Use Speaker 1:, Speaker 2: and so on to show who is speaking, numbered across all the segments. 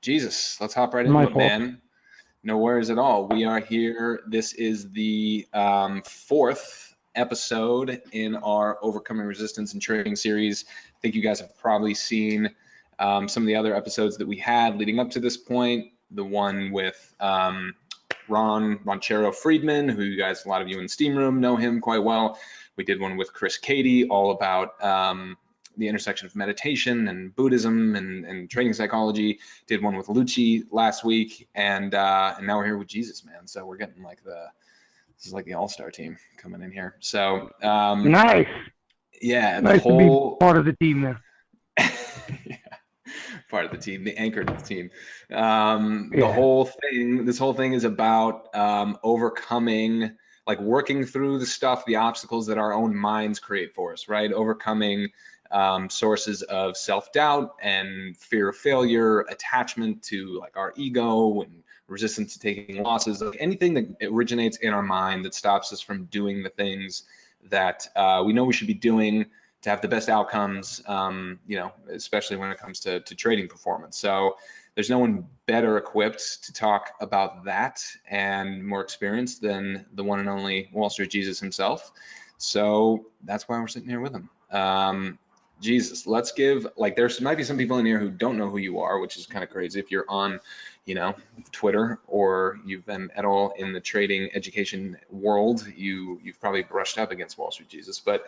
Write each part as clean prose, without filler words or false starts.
Speaker 1: Jesus, let's hop right into
Speaker 2: My
Speaker 1: it,
Speaker 2: fault.
Speaker 1: man. No worries at all. We are here. This is the fourth episode in our Overcoming Resistance and Trading series. I think you guys have probably seen some of the other episodes that we had leading up to this point. The one with Ron Ronchero Friedman, who a lot of you in the Steam Room know him quite well. We did one with Chris Cady, all about the intersection of meditation and Buddhism and trading psychology. Did one with Lucci last week, and now we're here with Jesus, man. So we're getting this is like the all-star team coming in here. So
Speaker 2: Nice.
Speaker 1: yeah, the
Speaker 2: Nice to be
Speaker 1: whole
Speaker 2: part of the team there.
Speaker 1: yeah, part of the team, the anchor of the team.
Speaker 2: Yeah.
Speaker 1: This whole thing is about overcoming, like working through the stuff, the obstacles that our own minds create for us, right? Overcoming sources of self-doubt and fear of failure, attachment to like our ego and resistance to taking losses, like anything that originates in our mind that stops us from doing the things that we know we should be doing to have the best outcomes, especially when it comes to trading performance. So there's no one better equipped to talk about that and more experienced than the one and only Wall Street Jesus himself. So that's why we're sitting here with him. Jesus, let's give, like, there might be some people in here who don't know who you are, which is kind of crazy. If you're on, Twitter, or you've been at all in the trading education world, you've probably brushed up against Wall Street Jesus. But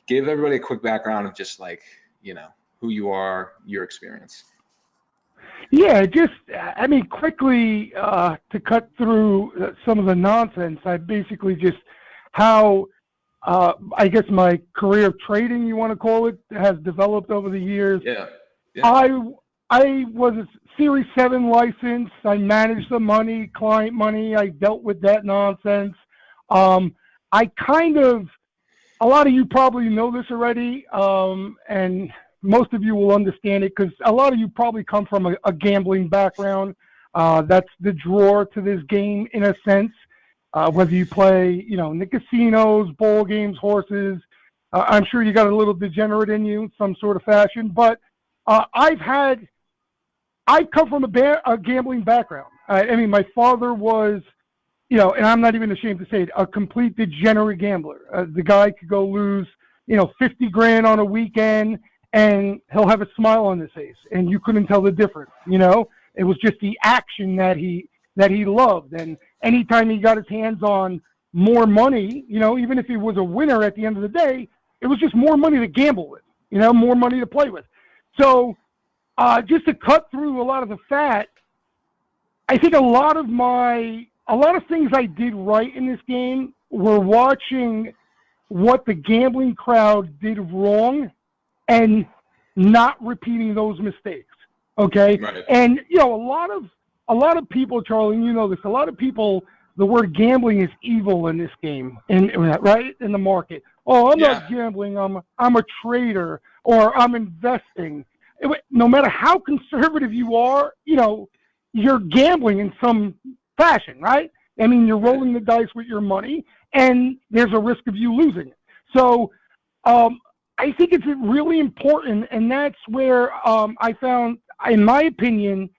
Speaker 1: give everybody a quick background of just who you are, your experience.
Speaker 2: Yeah, quickly to cut through some of the nonsense, I basically just how I guess my career of trading, you want to call it, has developed over the years.
Speaker 1: Yeah.
Speaker 2: I was a Series 7 license. I managed the money, client money. I dealt with that nonsense. I kind of, a lot of you probably know this already, and most of you will understand it because a lot of you probably come from a gambling background. That's the draw to this game in a sense. Whether you play, in the casinos, bowl games, horses, I'm sure you got a little degenerate in you, some sort of fashion. But I've come from a gambling background. My father was, and I'm not even ashamed to say it, a complete degenerate gambler. The guy could go lose, 50 grand on a weekend, and he'll have a smile on his face, and you couldn't tell the difference. It was just the action that he loved, and anytime he got his hands on more money, even if he was a winner at the end of the day, it was just more money to gamble with, more money to play with. So just to cut through a lot of the fat, I think a lot of things I did right in this game were watching what the gambling crowd did wrong and not repeating those mistakes. Okay.
Speaker 1: Right.
Speaker 2: And a lot of people, Charlie, and you know this, a lot of people, the word gambling is evil in this game, right in the market. Oh, I'm not gambling. I'm a trader, or I'm investing. No matter how conservative you are, you're gambling in some fashion, right? You're rolling the dice with your money, and there's a risk of you losing it. So I think it's really important, and that's where I found, in my opinion,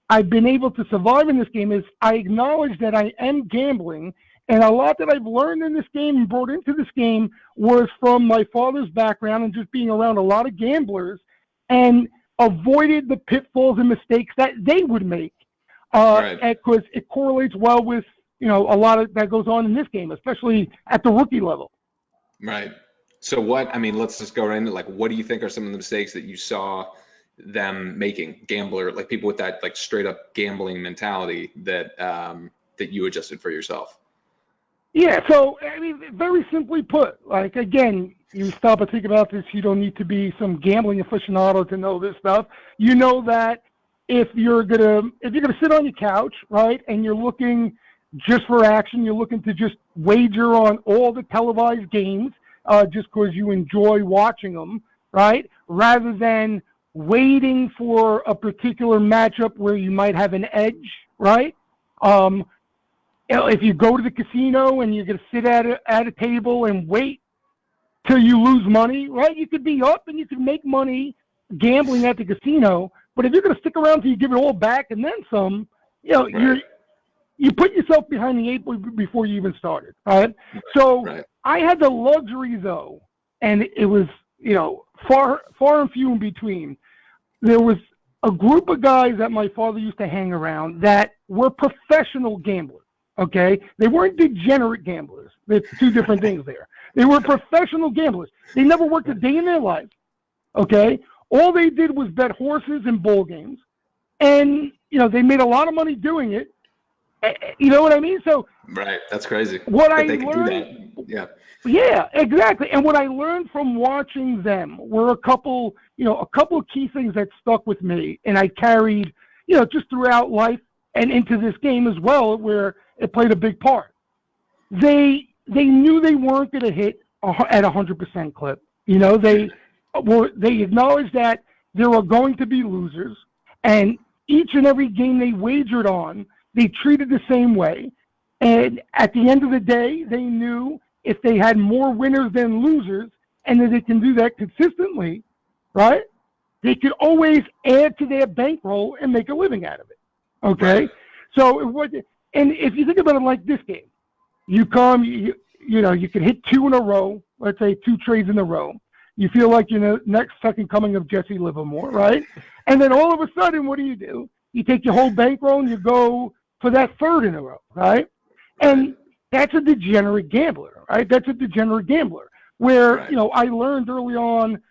Speaker 2: I've been able to survive in this game is I acknowledge that I am gambling, and a lot that I've learned in this game and brought into this game was from my father's background and just being around a lot of gamblers and avoided the pitfalls and mistakes that they would make. Because it correlates well with, a lot of that goes on in this game, especially at the rookie level.
Speaker 1: Right. So let's just go right into what do you think are some of the mistakes that you saw them making, people with that straight up gambling mentality that you adjusted for yourself?
Speaker 2: Yeah, so very simply put, again, you stop and think about this, you don't need to be some gambling aficionado to know this stuff. You know that if you're gonna sit on your couch, right, and you're looking just for action, you're looking to just wager on all the televised games, just because you enjoy watching them, right, rather than waiting for a particular matchup where you might have an edge, right? If you go to the casino and you're going to sit at a table and wait till you lose money, right? You could be up and you could make money gambling at the casino, But if you're going to stick around till you give it all back and then some, you know,
Speaker 1: Right.
Speaker 2: you put yourself behind the eight ball before you even started. All right. So I had the luxury though, and it was, you know, far and few in between. There was a group of guys that my father used to hang around that were professional gamblers. Okay, they weren't degenerate gamblers. There's two different things there. They were professional gamblers. They never worked a day in their life. Okay, all they did was bet horses and bowl games, and you know they made a lot of money doing it. You know what I mean? So
Speaker 1: Right, that's crazy.
Speaker 2: What
Speaker 1: that
Speaker 2: I
Speaker 1: they could do
Speaker 2: learned,
Speaker 1: that.
Speaker 2: yeah, exactly. And what I learned from watching them were a couple of key things that stuck with me, and I carried, you know, just throughout life and into this game as well, where it played a big part. They knew they weren't going to hit at 100% clip. You know, they acknowledged that there were going to be losers, and each and every game they wagered on, they treated the same way. And at the end of the day, they knew if they had more winners than losers, and that they can do that consistently, right? They could always add to their bankroll and make a living out of it. Okay,
Speaker 1: Right.
Speaker 2: so it was, and if you think about it like this game, you know, you could hit two in a row, let's say 2 trades in a row. You feel like you're the next second coming of Jesse Livermore, right? And then all of a sudden, what do? You take your whole bankroll and you go for that third in a row, right? And that's a degenerate gambler, right? That's a degenerate gambler. Where, you know, I learned early on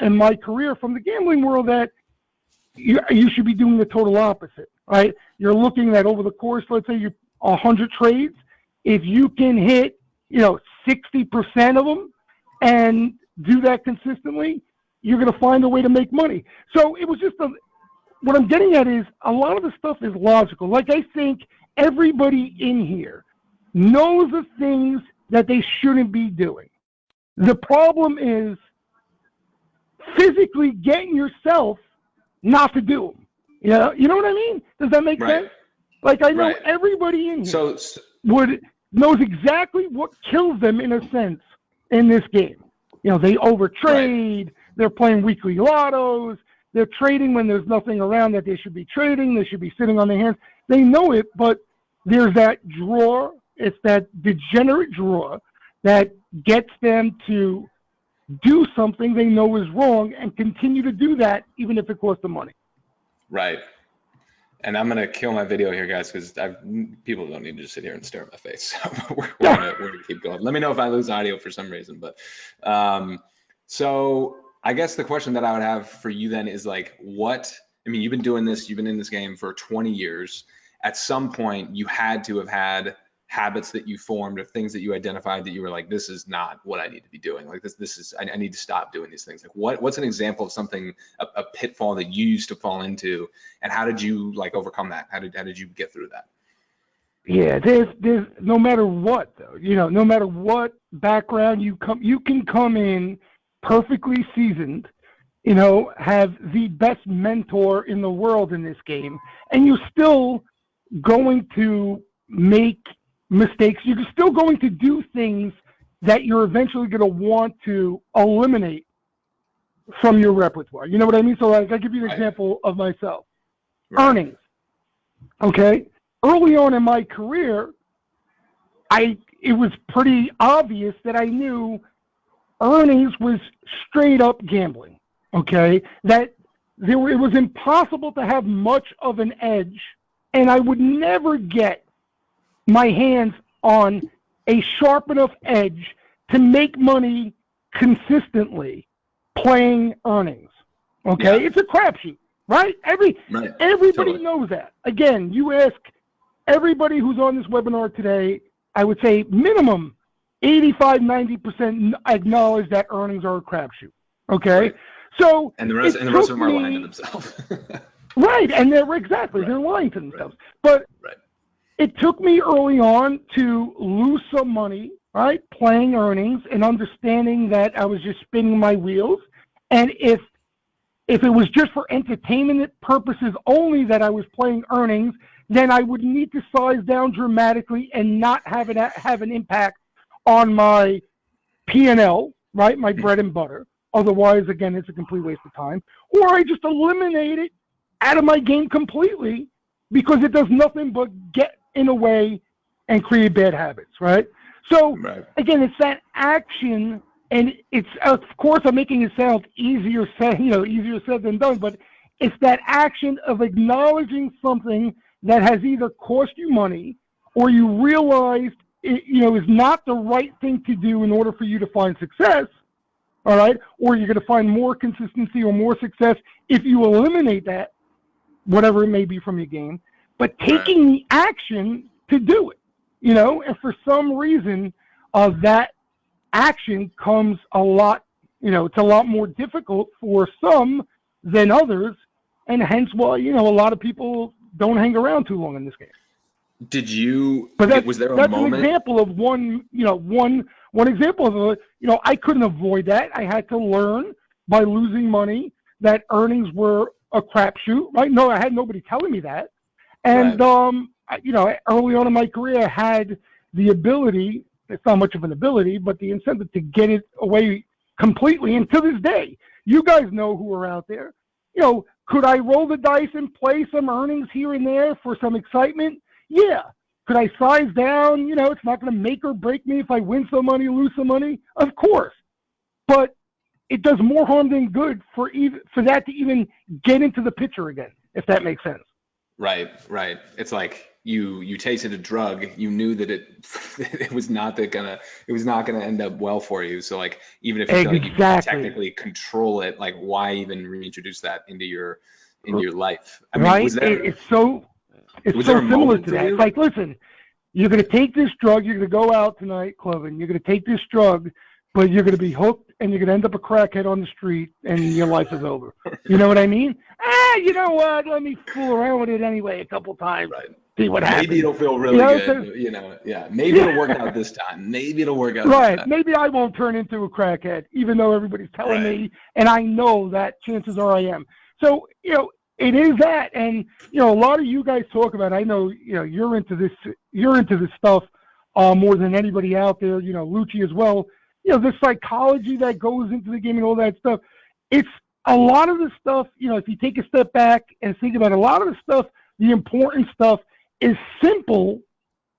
Speaker 2: in my career from the gambling world that you should be doing the total opposite, right? You're looking at over the course, let's say you 100 trades, if you can hit, you know, 60% of them and do that consistently, you're going to find a way to make money. So it was just what I'm getting at is a lot of the stuff is logical. Like I think everybody in here knows the things that they shouldn't be doing. The problem is physically getting yourself not to do them. You know what I mean? Does that make sense? Like I know everybody in here knows exactly what kills them in a sense in this game. You know, they overtrade. They're playing weekly lottos. They're trading when there's nothing around that they should be trading. They should be sitting on their hands. They know it, but there's that draw. It's that degenerate draw that gets them to do something they know is wrong and continue to do that even if it costs them money.
Speaker 1: Right. And I'm gonna kill my video here, guys, because people don't need to just sit here and stare at my face. So we're gonna keep going. Let me know if I lose audio for some reason. But so I guess the question that I would have for you then is like, you've been doing this, you've been in this game for 20 years. At some point, you had to have had habits that you formed or things that you identified that you were like, this is not what I need to be doing. Like this is, I need to stop doing these things. Like what's an example of something, a pitfall that you used to fall into, and how did you like overcome that? How did you get through that?
Speaker 2: Yeah, there's no matter what though, you know, no matter what background you can come in perfectly seasoned, you know, have the best mentor in the world in this game, and you're still going to make mistakes. You're still going to do things that you're eventually going to want to eliminate from your repertoire. You know what I mean? So like, I'll give you an example of myself. Earnings. Okay. Early on in my career, it was pretty obvious that I knew earnings was straight up gambling. Okay. That it was impossible to have much of an edge, and I would never get my hands on a sharp enough edge to make money consistently playing earnings. Okay, it's a crapshoot, right? Everybody knows that. Again, you ask everybody who's on this webinar today, I would say minimum 85-90% acknowledge that earnings are a crapshoot. Okay, so
Speaker 1: and the rest of them are lying to themselves.
Speaker 2: Right, and they're lying to themselves, but. It took me early on to lose some money, right, playing earnings and understanding that I was just spinning my wheels. And if it was just for entertainment purposes only that I was playing earnings, then I would need to size down dramatically and not have it have an impact on my P&L, right, my bread and butter. Otherwise, again, it's a complete waste of time. Or I just eliminate it out of my game completely because it does nothing but get in the way and create bad habits, right? So, again, it's that action, and it's, of course, I'm making it sound easier said than done, but it's that action of acknowledging something that has either cost you money or you realized it, is not the right thing to do in order for you to find success, all right? Or you're going to find more consistency or more success if you eliminate that, whatever it may be from your game, but taking the action to do it, and for some reason, that action comes a lot, it's a lot more difficult for some than others, and hence why, a lot of people don't hang around too long in this game.
Speaker 1: Was there a
Speaker 2: that's
Speaker 1: moment?
Speaker 2: An example of one example of I couldn't avoid that. I had to learn by losing money that earnings were a crapshoot, right? No, I had nobody telling me that. And, early on in my career, I had the ability, it's not much of an ability, but the incentive to get it away completely. And to this day, you guys know who are out there. Could I roll the dice and play some earnings here and there for some excitement? Yeah. Could I size down? It's not going to make or break me if I win some money, lose some money. Of course. But it does more harm than good for that to even get into the picture again, if that makes sense.
Speaker 1: Right. It's like you tasted a drug, you knew that it was not gonna end up well for you. So like even if you feel like you can technically control it, like why even reintroduce that into your life? I mean,
Speaker 2: it's so similar to that. It's like, listen, you're gonna take this drug, you're gonna go out tonight clubbing, you're gonna take this drug, but you're gonna be hooked and you're gonna end up a crackhead on the street and your life is over. You know what I mean? You know what? Let me fool around with it anyway a couple times.
Speaker 1: Right.
Speaker 2: See what happens.
Speaker 1: Maybe it'll feel really good. Maybe it'll work out this time. Maybe it'll work out.
Speaker 2: Right.
Speaker 1: This time.
Speaker 2: Maybe I won't turn into a crackhead, even though everybody's telling me, and I know that chances are I am. So, it is that, and a lot of you guys talk about. I know, you're into this stuff more than anybody out there. Lucci as well. The psychology that goes into the game and all that stuff. It's a lot of the stuff. If you take a step back and think about it, a lot of the stuff, the important stuff is simple,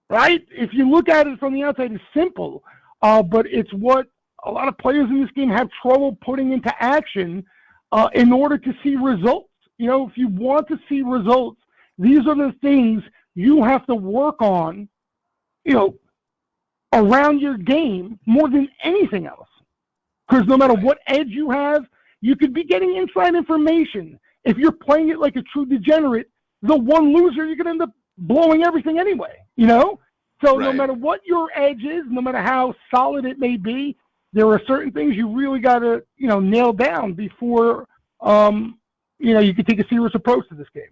Speaker 2: right? If you look at it from the outside, it's simple, but it's what a lot of players in this game have trouble putting into action in order to see results. If you want to see results, these are the things you have to work on, around your game more than anything else. Because no matter what edge you have, you could be getting inside information. If you're playing it like a true degenerate, the one loser, you're going to end up blowing everything anyway, So no matter what your edge is, no matter how solid it may be, there are certain things you really got to, nail down before, you can take a serious approach to this game.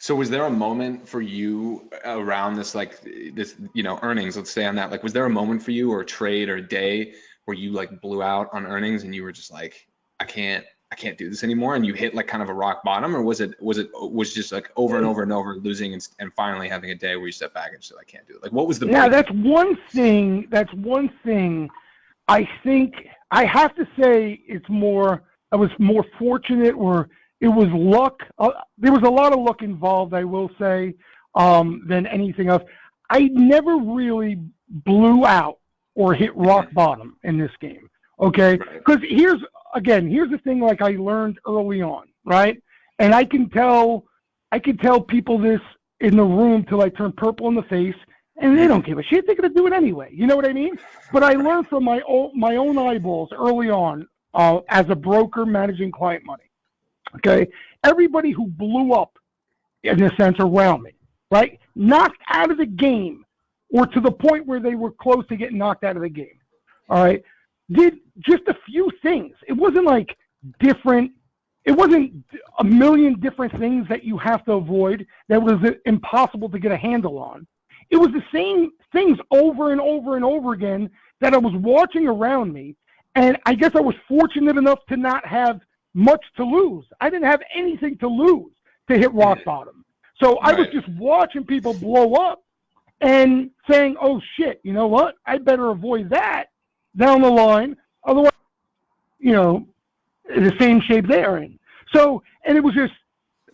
Speaker 1: So was there a moment for you around this, earnings, let's stay on that. Like, was there a moment for you or a trade or a day where you blew out on earnings and you were just like, I can't do this anymore, and you hit kind of a rock bottom, or was it just over and over and over losing and finally having a day where you step back and said, I can't do it? What was the
Speaker 2: that's one thing. I think I have to say I was more fortunate, or it was luck. There was a lot of luck involved, I will say, than anything else. I never really blew out or hit rock bottom in this game. Okay, because here's the thing. I learned early on, right? And I can tell people this in the room till I turn purple in the face, and they don't give a shit. They're gonna do it anyway. You know what I mean? But I learned from my own eyeballs early on as a broker managing client money. Okay, everybody who blew up, in a sense, around me, right, knocked out of the game, or to the point where they were close to getting knocked out of the game. All right. Did just a few things. It wasn't different. It wasn't a million different things that you have to avoid that was impossible to get a handle on. It was the same things over and over and over again that I was watching around me. And I guess I was fortunate enough to not have much to lose. I didn't have anything to lose to hit rock bottom. So I was just watching people blow up and saying, oh, shit, you know what? I better avoid that down the line, otherwise, the same shape they're in. So, and it was just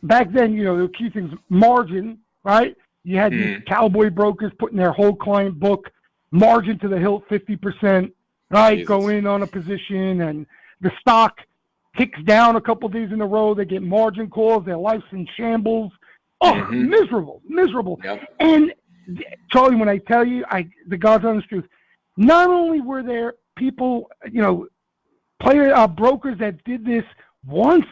Speaker 2: back then, the key things, margin, right? You had these
Speaker 1: Mm.
Speaker 2: cowboy brokers putting their whole client book margin to the hilt, 50%, right? Go
Speaker 1: Jesus.
Speaker 2: in on a position, and the stock ticks down a couple days in a row. They get margin calls. Their life's in shambles. Oh,
Speaker 1: Hmm.
Speaker 2: miserable, miserable.
Speaker 1: Yep.
Speaker 2: And Charlie, when I tell you, the God's honest truth, not only were there people, player brokers that did this once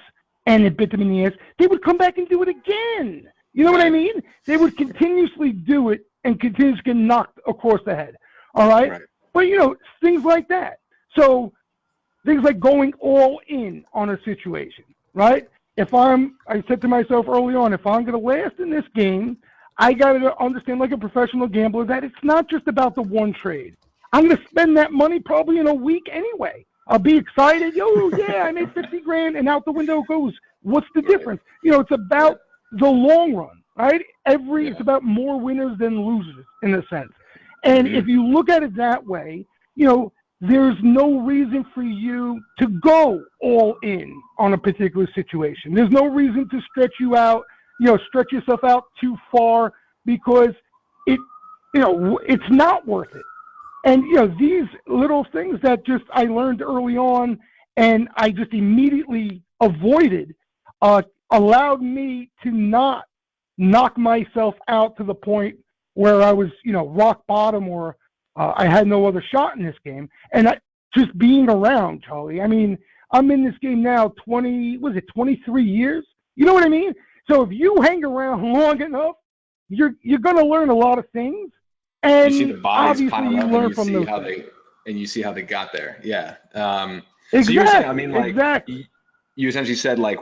Speaker 2: and it bit them in the ass, they would come back and do it again. You know what I
Speaker 1: Right.
Speaker 2: mean? They would continuously do it and continuously get knocked across the head. All right?
Speaker 1: Right.
Speaker 2: But, things like that. So things like going all in on a situation, right? I said to myself early on, if I'm going to last in this game, I got to understand, like a professional gambler, that it's not just about the one trade. I'm going to spend that money probably in a week anyway. I'll be excited. Yeah, I made 50 grand, and out the window it goes. What's the
Speaker 1: Right.
Speaker 2: difference? It's
Speaker 1: Right.
Speaker 2: about the long run, right? It's
Speaker 1: Yeah.
Speaker 2: about more winners than losers in a sense. And
Speaker 1: Hmm.
Speaker 2: if you look at it that way, there's no reason for you to go all in on a particular situation. There's no reason to stretch yourself out too far, because it, it's not worth it. And, these little things that just I learned early on and I just immediately avoided, allowed me to not knock myself out to the point where I was, rock bottom, or I had no other shot in this game. And just being around, Charlie, I mean, I'm in this game now 23 years? You know what I mean? So if you hang around long enough, you're going to learn a lot of things.
Speaker 1: You see the
Speaker 2: And
Speaker 1: bodies
Speaker 2: obviously
Speaker 1: pile
Speaker 2: you
Speaker 1: up, and
Speaker 2: learn from those things.
Speaker 1: you see how they got there. Yeah. So you were saying, I
Speaker 2: Exactly,
Speaker 1: mean, like
Speaker 2: exactly.
Speaker 1: you essentially said, like,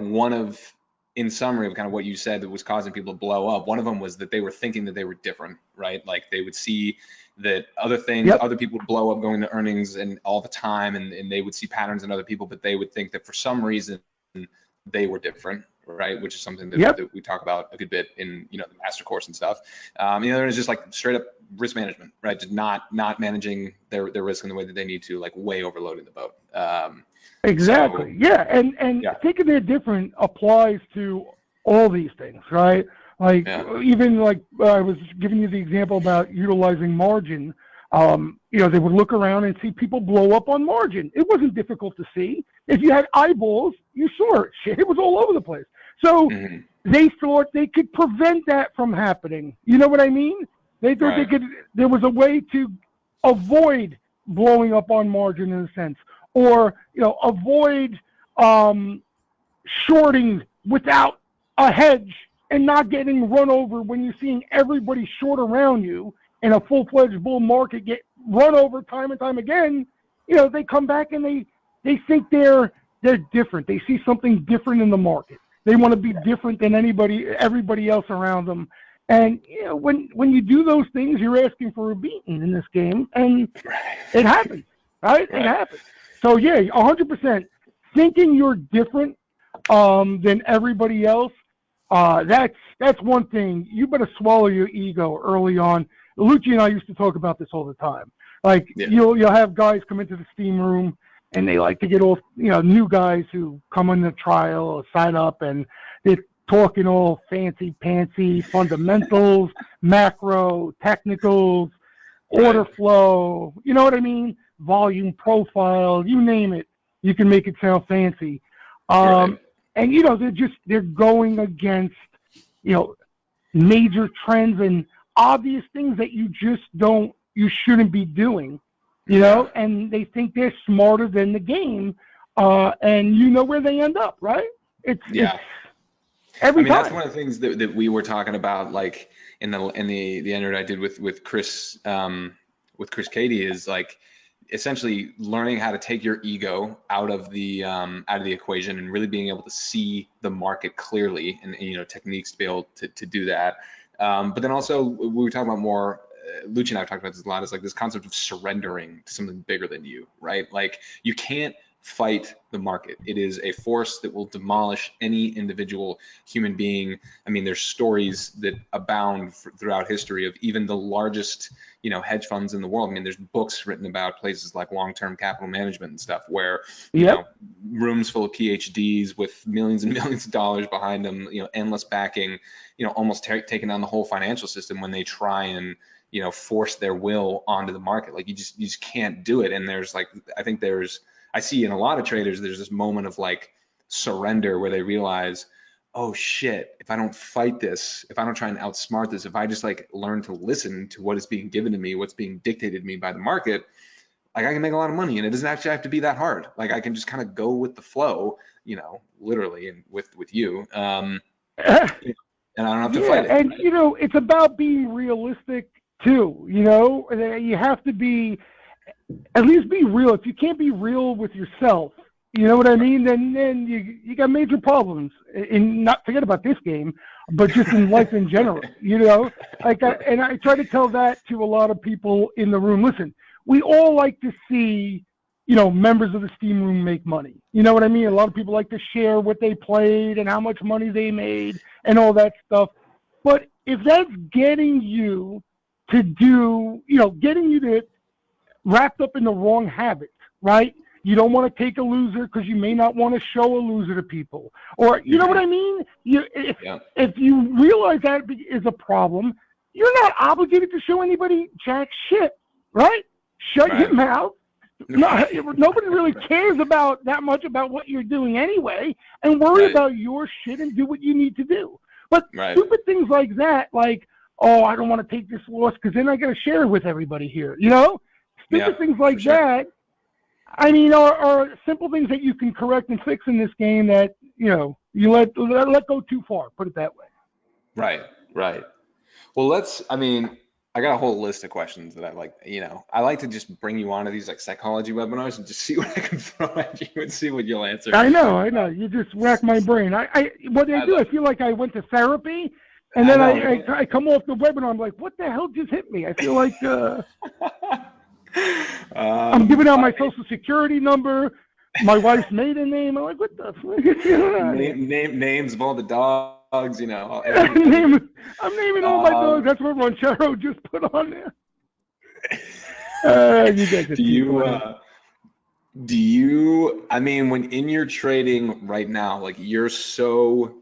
Speaker 1: in summary of kind of what you said that was causing people to blow up. One of them was that they were thinking that they were different, right? Like they would see that
Speaker 2: Yep,
Speaker 1: other people would blow up going to earnings and all the time, and they would see patterns in other people, but they would think that for some reason they were different, right? Which is something
Speaker 2: yep.
Speaker 1: that we talk about a good bit in, the master course and stuff. There's just like straight up risk management, right? Just not managing their risk in the way that they need to, like way overloading the boat. So
Speaker 2: Exactly. Yeah, and
Speaker 1: yeah,
Speaker 2: thinking they're different applies to all these things, right? Like
Speaker 1: yeah,
Speaker 2: even like I was giving you the example about utilizing margin. They would look around and see people blow up on margin. It wasn't difficult to see. If you had eyeballs, you saw it. Shit, it was all over the place. So
Speaker 1: hmm,
Speaker 2: they thought they could prevent that from happening. You know what I mean? They thought
Speaker 1: right,
Speaker 2: there was a way to avoid blowing up on margin in a sense, or, avoid um, shorting without a hedge and not getting run over when you're seeing everybody short around you in a full-fledged bull market get run over time and time again. They come back and they think they're different. They see something different in the market. They want to be different than everybody else around them. And when you do those things, you're asking for a beating in this game, and
Speaker 1: right,
Speaker 2: it happens, right? It
Speaker 1: right.
Speaker 2: happens. So yeah, 100%. Thinking you're different than everybody else, that's one thing. You better swallow your ego early on. Lucci and I used to talk about this all the time. Like
Speaker 1: Yeah,
Speaker 2: you'll have guys come into the steam room and they like to get all new guys who come in the trial or sign up, and they're talking all fancy pantsy fundamentals, macro, technicals,
Speaker 1: right,
Speaker 2: order flow, you know what I mean? Volume profile, you name it. You can make it sound fancy.
Speaker 1: right.
Speaker 2: And they're going against, you know, major trends and obvious things that you shouldn't be doing,
Speaker 1: Yeah,
Speaker 2: and they think they're smarter than the game. And where they end up, right? It's
Speaker 1: yeah. I
Speaker 2: every
Speaker 1: mean, that's
Speaker 2: time.
Speaker 1: one of the things that we were talking about, like in the interview I did with Chris Cady, is like essentially learning how to take your ego out of the equation and really being able to see the market clearly, and techniques to be able to do that. But then also we were talking about more. Lucci and I have talked about this a lot. Is like this concept of surrendering to something bigger than you, right? Like you can't fight the market. It is a force that will demolish any individual human being. I mean, there's stories that abound throughout history of even the largest, hedge funds in the world. I mean, there's books written about places like long-term capital management and stuff where,
Speaker 2: Yep.
Speaker 1: rooms full of PhDs with millions and millions of dollars behind them, endless backing, almost taking down the whole financial system when they try and, force their will onto the market. Like you just can't do it. And I see in a lot of traders, there's this moment of like surrender where they realize, oh shit, if I don't fight this, if I don't try and outsmart this, if I just like learn to listen to what is being given to me, what's being dictated to me by the market, like I can make a lot of money, and it doesn't actually have to be that hard. Like I can just kind of go with the flow, literally, and with you, and I don't have to fight it.
Speaker 2: And it's about being realistic too. You have to be, at least be real. If you can't be real with yourself, you know what I mean? Then you got major problems. And not forget about this game, but just in life in general. And I try to tell that to a lot of people in the room. Listen, we all like to see, members of the steam room make money. You know what I mean? A lot of people like to share what they played and how much money they made and all that stuff. But if that's getting you to do, getting you to wrapped up in the wrong habits, right? You don't want to take a loser because you may not want to show a loser to people. Or, you know what I mean? If you realize that is a problem, you're not obligated to show anybody jack shit, right? Shut your mouth. Nobody really cares about that much about what you're doing anyway, and worry about your shit and do what you need to do. But stupid things like that, like, oh, I don't want to take this loss because then I got to share it with everybody here, Stupid things like that, I mean, are simple things that you can correct and fix in this game that, you let go too far, put it that way.
Speaker 1: Right. Well, I got a whole list of questions that I like to just bring you onto these like psychology webinars and just see what I can throw at you and see what you'll answer.
Speaker 2: I know. You just rack my brain. I feel like I went to therapy, and then I come off the webinar, I'm like, what the hell just hit me? I feel like I'm giving out my social security number, my wife's maiden name. I'm like, what the fuck?
Speaker 1: Names of all the dogs, I'm
Speaker 2: naming all my dogs. That's what Ranchero just put on there. You guys
Speaker 1: do you, when in your trading right now, like you're so,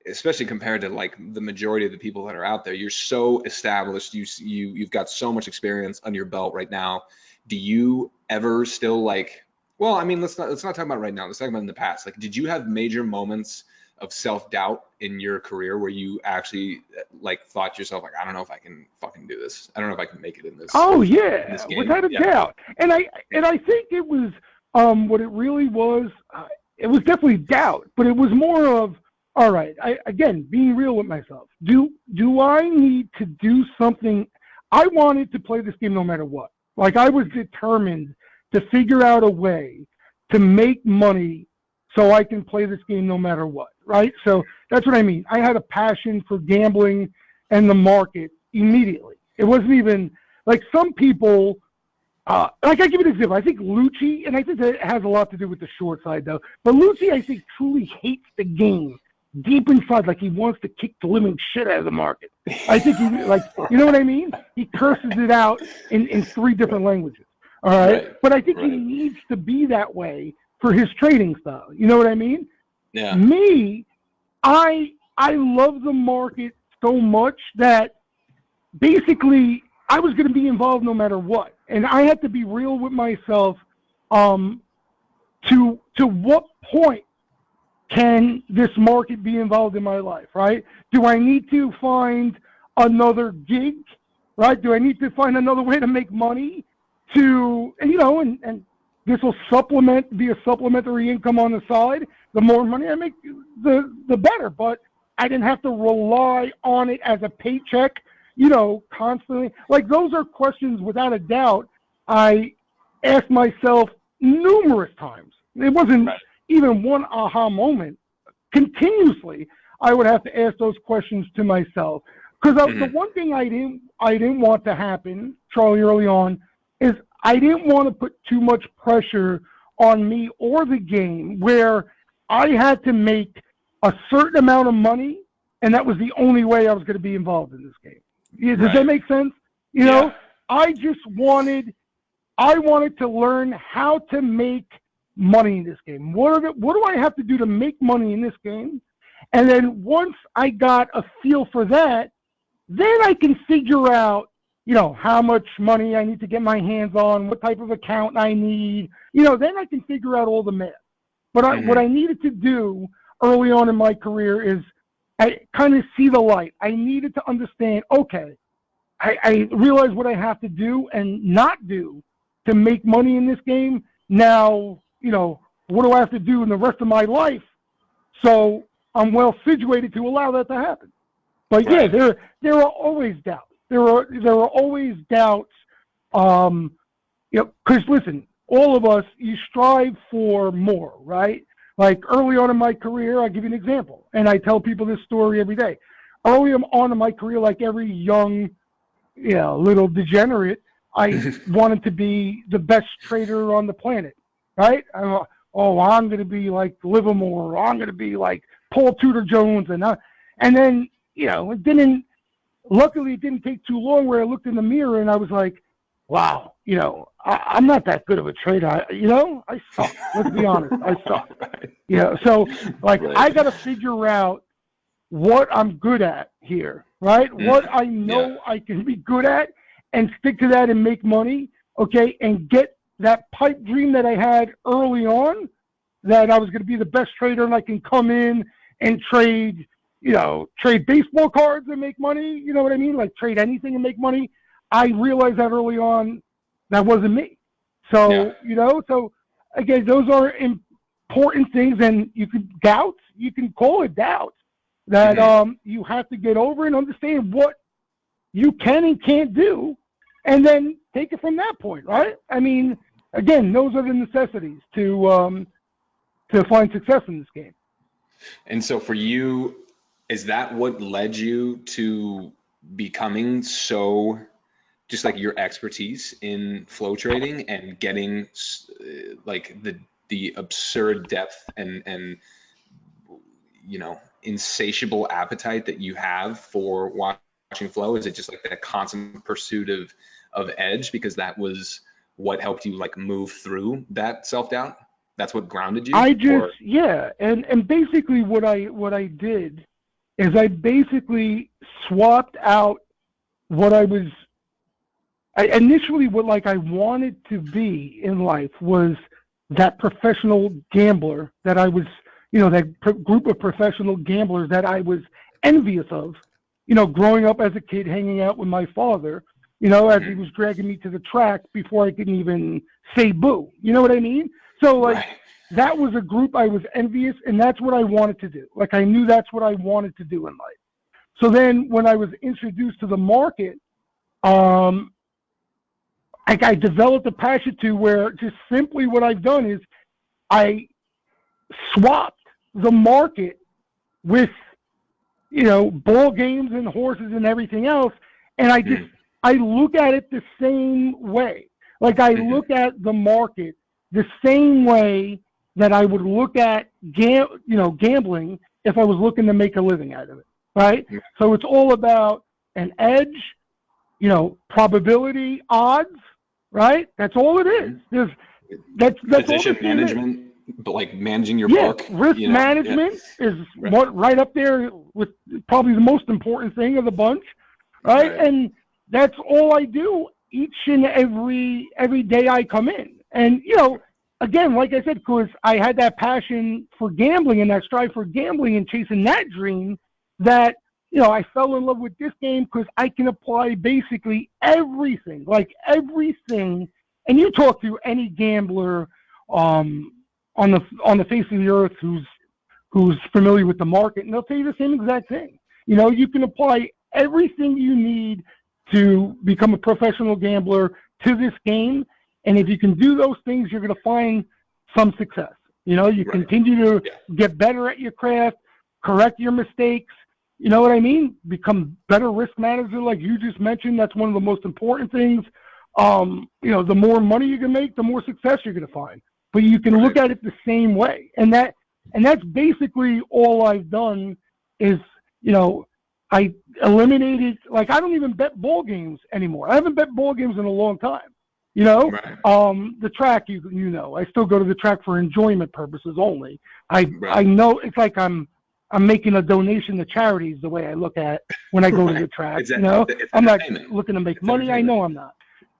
Speaker 1: especially compared to like the majority of the people that are out there, you're so established, you've got so much experience under your belt right now. Do you ever still let's not talk about right now, let's talk about in the past. Like, did you have major moments of self-doubt in your career where you actually like thought to yourself, like, I don't know if I can fucking do this, I don't know if I can make it in this?
Speaker 2: Oh yeah, without a doubt. And I think it was what it really was, it was definitely doubt, but it was more of, all right, again, being real with myself. Do I need to do something? I wanted to play this game no matter what. Like, I was determined to figure out a way to make money so I can play this game no matter what, right? So that's what I mean. I had a passion for gambling and the market immediately. It wasn't even, like some people, like I give you an example. I think Lucci, and I think that has a lot to do with the short side though, but Lucci, I think, truly hates the game deep inside, like he wants to kick the living shit out of the market. I think he, like, you know what I mean? He curses it out in 3 different languages. All right. But I think he needs to be that way for his trading style. You know what I mean?
Speaker 1: Yeah.
Speaker 2: Me, I love the market so much that basically I was going to be involved no matter what. And I had to be real with myself to what point can this market be involved in my life, right? Do I need to find another gig, right? Do I need to find another way to make money and this will be a supplementary income on the side. The more money I make, the better. But I didn't have to rely on it as a paycheck, constantly. Like, those are questions, without a doubt, I asked myself numerous times. It wasn't even one aha moment. Continuously, I would have to ask those questions to myself. Because the one thing I didn't want to happen, Charlie, early on, is I didn't want to put too much pressure on me or the game where I had to make a certain amount of money, and that was the only way I was going to be involved in this game. Yeah, does that make sense? You know, I wanted to learn how to make money in this game. What do I have to do to make money in this game? And then once I got a feel for that, then I can figure out, you know, how much money I need to get my hands on, what type of account I need. You know, then I can figure out all the math. But what I needed to do early on in my career is I kind of see the light. I needed to understand, okay, I realize what I have to do and not do to make money in this game. Now, you know, what do I have to do in the rest of my life so I'm well situated to allow that to happen? But yeah, there are always doubts. There are always doubts. You know, because listen, all of us, you strive for more, right? Like early on in my career, I'll give you an example, and I tell people this story every day. Early on in my career, like every young, you know, little degenerate, I wanted to be the best trader on the planet, right? I'm going to be like Livermore, or I'm going to be like Paul Tudor Jones, and then, you know, luckily it didn't take too long where I looked in the mirror and I was like, wow, you know, I'm not that good of a trader. You know, I suck. Let's be honest, I suck. You know, so like I got to figure out what I'm good at here, right? What I know I can be good at, and stick to that and make money, okay, and get that pipe dream that I had early on, that I was going to be the best trader and I can come in and trade, you know, trade baseball cards and make money, you know what I mean? Like trade anything and make money. I realized that early on that wasn't me. So, you know, so again, those are important things, and you can call it doubts that you have to get over and understand what you can and can't do, and then take it from that point, right? I mean, again, those are the necessities to find success in this game.
Speaker 1: And so for you, is that what led you to becoming so, just like your expertise in flow trading and getting like the absurd depth and you know, insatiable appetite that you have for watching flow? Is it just like that constant pursuit of edge, because that was what helped you like move through that self-doubt? That's what grounded you?
Speaker 2: And basically what I did is I basically swapped out what I initially what I wanted to be in life was that professional gambler that I was, you know, that group of professional gamblers that I was envious of, you know, growing up as a kid, hanging out with my father, you know, as he was dragging me to the track before I could even say boo. You know what I mean? So like that was a group I was envious, and that's what I wanted to do. Like I knew that's what I wanted to do in life. So then when I was introduced to the market, I developed a passion to where just simply what I've done is I swapped the market with, you know, ball games and horses and everything else, and I look at it the same way. Like I look at the market the same way that I would look at gambling if I was looking to make a living out of it, right? So it's all about an edge, you know, probability, odds, right? That's all it is. That's
Speaker 1: position management, but like managing your book.
Speaker 2: Risk management is what right up there with probably the most important thing of the bunch, right? And that's all I do each and every day I come in. And, you know, again, like I said, because I had that passion for gambling and that strive for gambling and chasing that dream, that, you know, I fell in love with this game because I can apply basically everything, And you talk to any gambler on the face of the earth who's familiar with the market, and they'll tell you the same exact thing. You know, you can apply everything you need to become a professional gambler to this game, and if you can do those things, you're going to find some success. You know, you continue to get better at your craft, correct your mistakes. You know what I mean? Become better risk manager, like you just mentioned. That's one of the most important things. You know, the more money you can make, the more success you're going to find. but you can look
Speaker 1: Right.
Speaker 2: at it the same way. And that's basically all I've done is, I eliminated, like, I don't even bet ball games anymore. I haven't bet ball games in a long time.
Speaker 1: Right.
Speaker 2: The track, I still go to the track for enjoyment purposes only. I
Speaker 1: Right.
Speaker 2: know it's like I'm making a donation to charities the way I look at when I go to
Speaker 1: Right.
Speaker 2: the track.
Speaker 1: It's
Speaker 2: I'm not
Speaker 1: entertainment.
Speaker 2: looking to make
Speaker 1: It's
Speaker 2: money. I
Speaker 1: entertainment.
Speaker 2: know I'm not.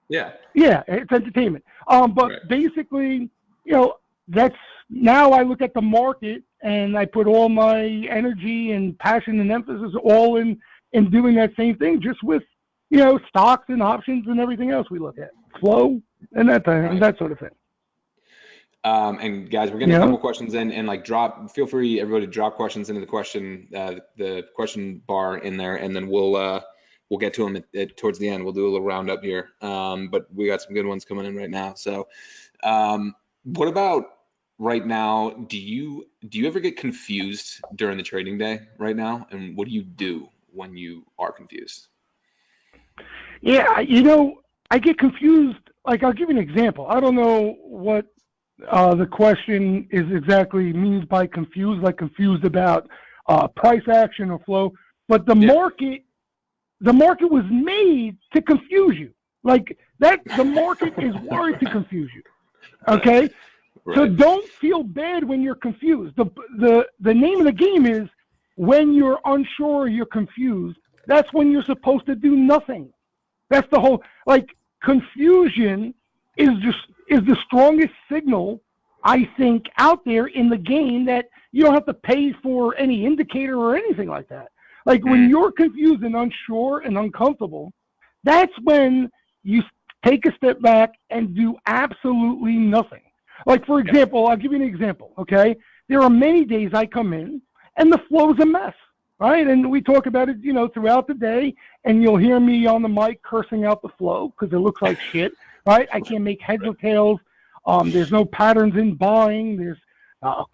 Speaker 1: Yeah.
Speaker 2: Yeah, it's entertainment. But
Speaker 1: Right.
Speaker 2: basically, that's now I look at the market and I put all my energy and passion and emphasis all in doing that same thing, just with stocks and options and everything else we look at, flow and
Speaker 1: Right.
Speaker 2: that sort of thing.
Speaker 1: And guys, we're getting
Speaker 2: You
Speaker 1: a couple
Speaker 2: know,
Speaker 1: questions in, and like feel free everybody to drop questions into the question bar in there, and then we'll get to them towards the end. We'll do a little roundup here. But we got some good ones coming in right now. So, what about right now? Do you ever get confused during the trading day right now? And what do you do when you are confused?
Speaker 2: yeah, I get confused. Like, I'll give you an example. I don't know what the question is exactly means by confused, like confused about price action or flow. But
Speaker 1: Yeah.
Speaker 2: the market was made to confuse you. Like that, the market is worried to confuse you. Okay, so
Speaker 1: Right.
Speaker 2: don't feel bad when you're confused. The name of the game is when you're unsure, you're confused. That's when you're supposed to do nothing. That's the whole, like, confusion is the strongest signal I think out there in the game, that you don't have to pay for any indicator or anything like that. Like, when
Speaker 1: Mm,
Speaker 2: you're confused and unsure and uncomfortable, that's when you take a step back and do absolutely nothing. Like, for
Speaker 1: yeah.
Speaker 2: example, I'll give you an example, okay? There are many days I come in and the flow's a mess, right? And we talk about it, throughout the day, and you'll hear me on the mic cursing out the flow because it looks like shit, right? I can't make heads or tails. There's no patterns in buying. There's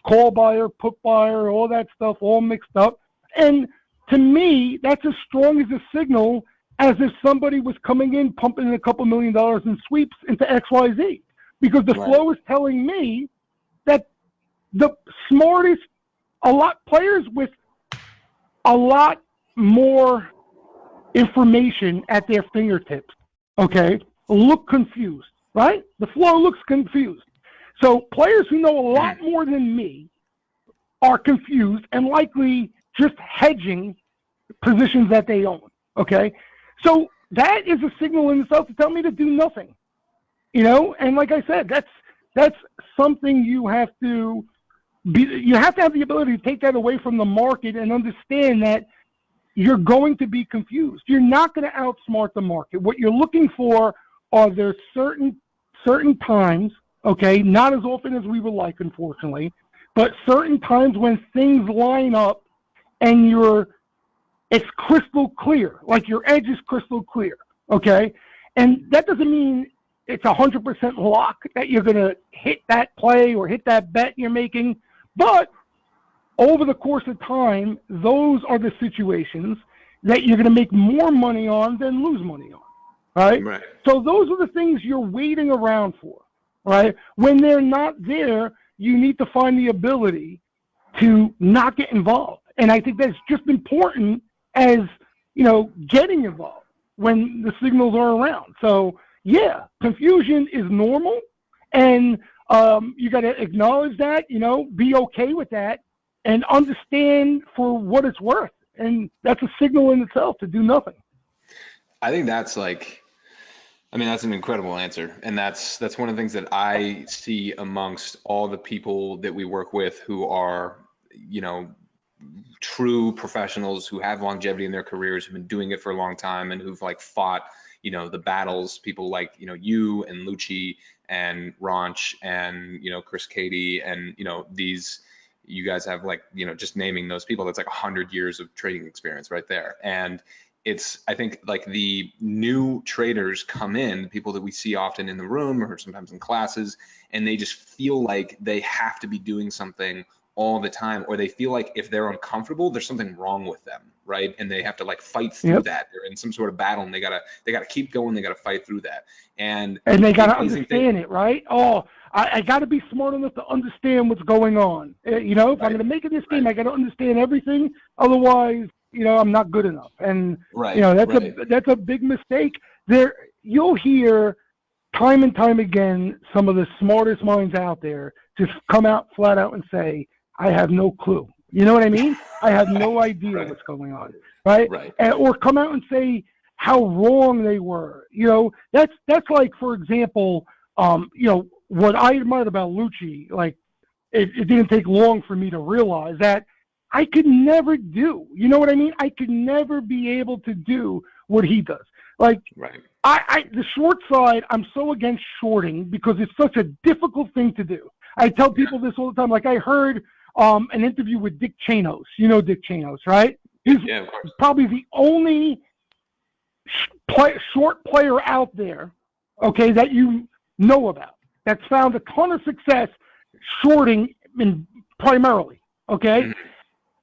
Speaker 2: call buyer, put buyer, all that stuff all mixed up. And to me, that's as strong as a signal as if somebody was coming in pumping in a couple $1 million in sweeps into XYZ, because the
Speaker 1: Right.
Speaker 2: flow is telling me that the smartest, a lot players with a lot more information at their fingertips, okay, look confused, right? The flow looks confused. So players who know a lot
Speaker 1: Mhm.
Speaker 2: more than me are confused and likely just hedging positions that they own, okay? So that is a signal in itself to tell me to do nothing, And like I said, that's something you have to have the ability to take that away from the market and understand that you're going to be confused. You're not going to outsmart the market. What you're looking for are there certain times, okay, not as often as we would like, unfortunately, but certain times when things line up and it's crystal clear, like your edge is crystal clear, okay? And that doesn't mean it's 100% lock that you're going to hit that play or hit that bet you're making, but over the course of time, those are the situations that you're going to make more money on than lose money on, right?
Speaker 1: Right.
Speaker 2: So those are the things you're waiting around for, right? When they're not there, you need to find the ability to not get involved. And I think that's just important as, getting involved when the signals are around. So, yeah, confusion is normal, and you got to acknowledge that, be okay with that, and understand for what it's worth. And that's a signal in itself to do nothing.
Speaker 1: I think that's like, I mean, that's an incredible answer. And that's one of the things that I see amongst all the people that we work with who are, you know, true professionals who have longevity in their careers, who've been doing it for a long time and who've like fought, the battles, people like, you and Lucci and Ronch and, Chris Cady and, you guys have like, just naming those people, that's like 100 years of trading experience right there. And I think like the new traders come in, people that we see often in the room or sometimes in classes, and they just feel like they have to be doing something all the time, or they feel like if they're uncomfortable, there's something wrong with them, right? And they have to like fight through
Speaker 2: Yep.
Speaker 1: that. They're in some sort of battle, and they gotta keep going. They gotta fight through that. And
Speaker 2: And they
Speaker 1: the
Speaker 2: got to
Speaker 1: amazing thing,
Speaker 2: understand it, right? Oh, I got to be smart enough to understand what's going on. You know, if I'm
Speaker 1: right,
Speaker 2: going to make it this game,
Speaker 1: right,
Speaker 2: I got to understand everything. Otherwise, you know, I'm not good enough. And you
Speaker 1: right,
Speaker 2: know,
Speaker 1: right,
Speaker 2: that's a big mistake. There, you'll hear time and time again some of the smartest minds out there just come out flat out and say, "I have no clue." You know what I mean? I have no idea
Speaker 1: right,
Speaker 2: what's going on, right?
Speaker 1: right,
Speaker 2: Or come out and say how wrong they were. You know, that's like, for example, you know, what I admired about Lucci, like it didn't take long for me to realize that I could never do. You know what I mean? I could never be able to do what he does. Like
Speaker 1: right.
Speaker 2: the short side, I'm so against shorting because it's such a difficult thing to do. I tell people this all the time. Like I heard an interview with Dick Chanos. You know Dick Chanos, right? He's
Speaker 1: Yeah, of course.
Speaker 2: probably the only short player out there, okay, that you know about that's found a ton of success shorting primarily, okay?
Speaker 1: Mhm.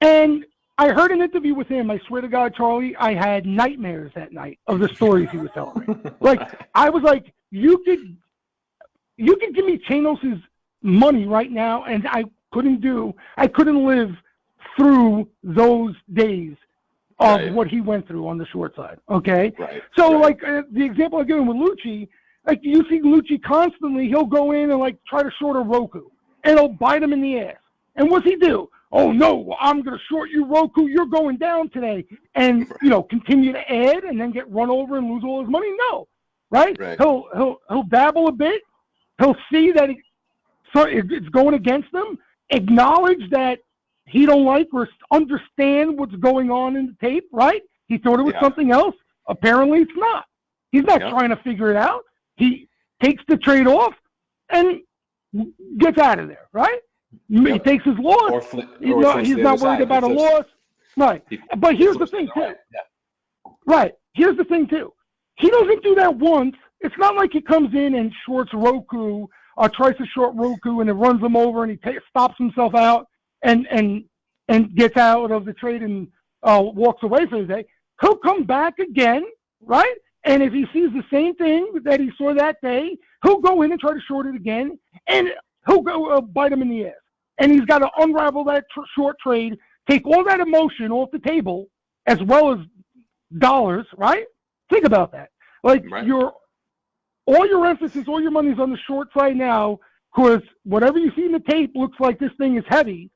Speaker 2: And I heard an interview with him. I swear to God, Charlie, I had nightmares that night of the stories he was telling me. Like I was like, you could give me Chanos's money right now, and I couldn't live through those days of
Speaker 1: Right,
Speaker 2: what he went through on the short side. Okay,
Speaker 1: right,
Speaker 2: so
Speaker 1: right.
Speaker 2: like the example I'm giving with Lucci, like you see Lucci constantly, he'll go in and like try to short a Roku, and it'll bite him in the ass. And what's he do? Oh no, I'm gonna short you, Roku. You're going down today, and you know continue to add, and then get run over and lose all his money. No, right?
Speaker 1: Right.
Speaker 2: He'll dabble a bit. He'll see that it's going against him. Acknowledge that he don't like or understand what's going on in the tape, right? He thought it was
Speaker 1: Yeah.
Speaker 2: something else. Apparently it's not. He's not
Speaker 1: Yeah.
Speaker 2: trying to figure it out. He takes the trade off and gets out of there, right? He
Speaker 1: Yep.
Speaker 2: takes his loss.
Speaker 1: Or
Speaker 2: He's not worried about a loss. Right. But here's the thing, too.
Speaker 1: Yeah.
Speaker 2: Right. Here's the thing, too. He doesn't do that once. It's not like he comes in and shorts Roku, tries to short Roku, and it runs him over, and he stops himself out and gets out of the trade and walks away for the day. He'll come back again, right? And if he sees the same thing that he saw that day, he'll go in and try to short it again, and he'll go bite him in the ass. And he's got to unravel that short trade, take all that emotion off the table, as well as dollars, right? Think about that. Like
Speaker 1: Right.
Speaker 2: all your emphasis, all your money's on the short side now, because whatever you see in the tape looks like this thing is heavy,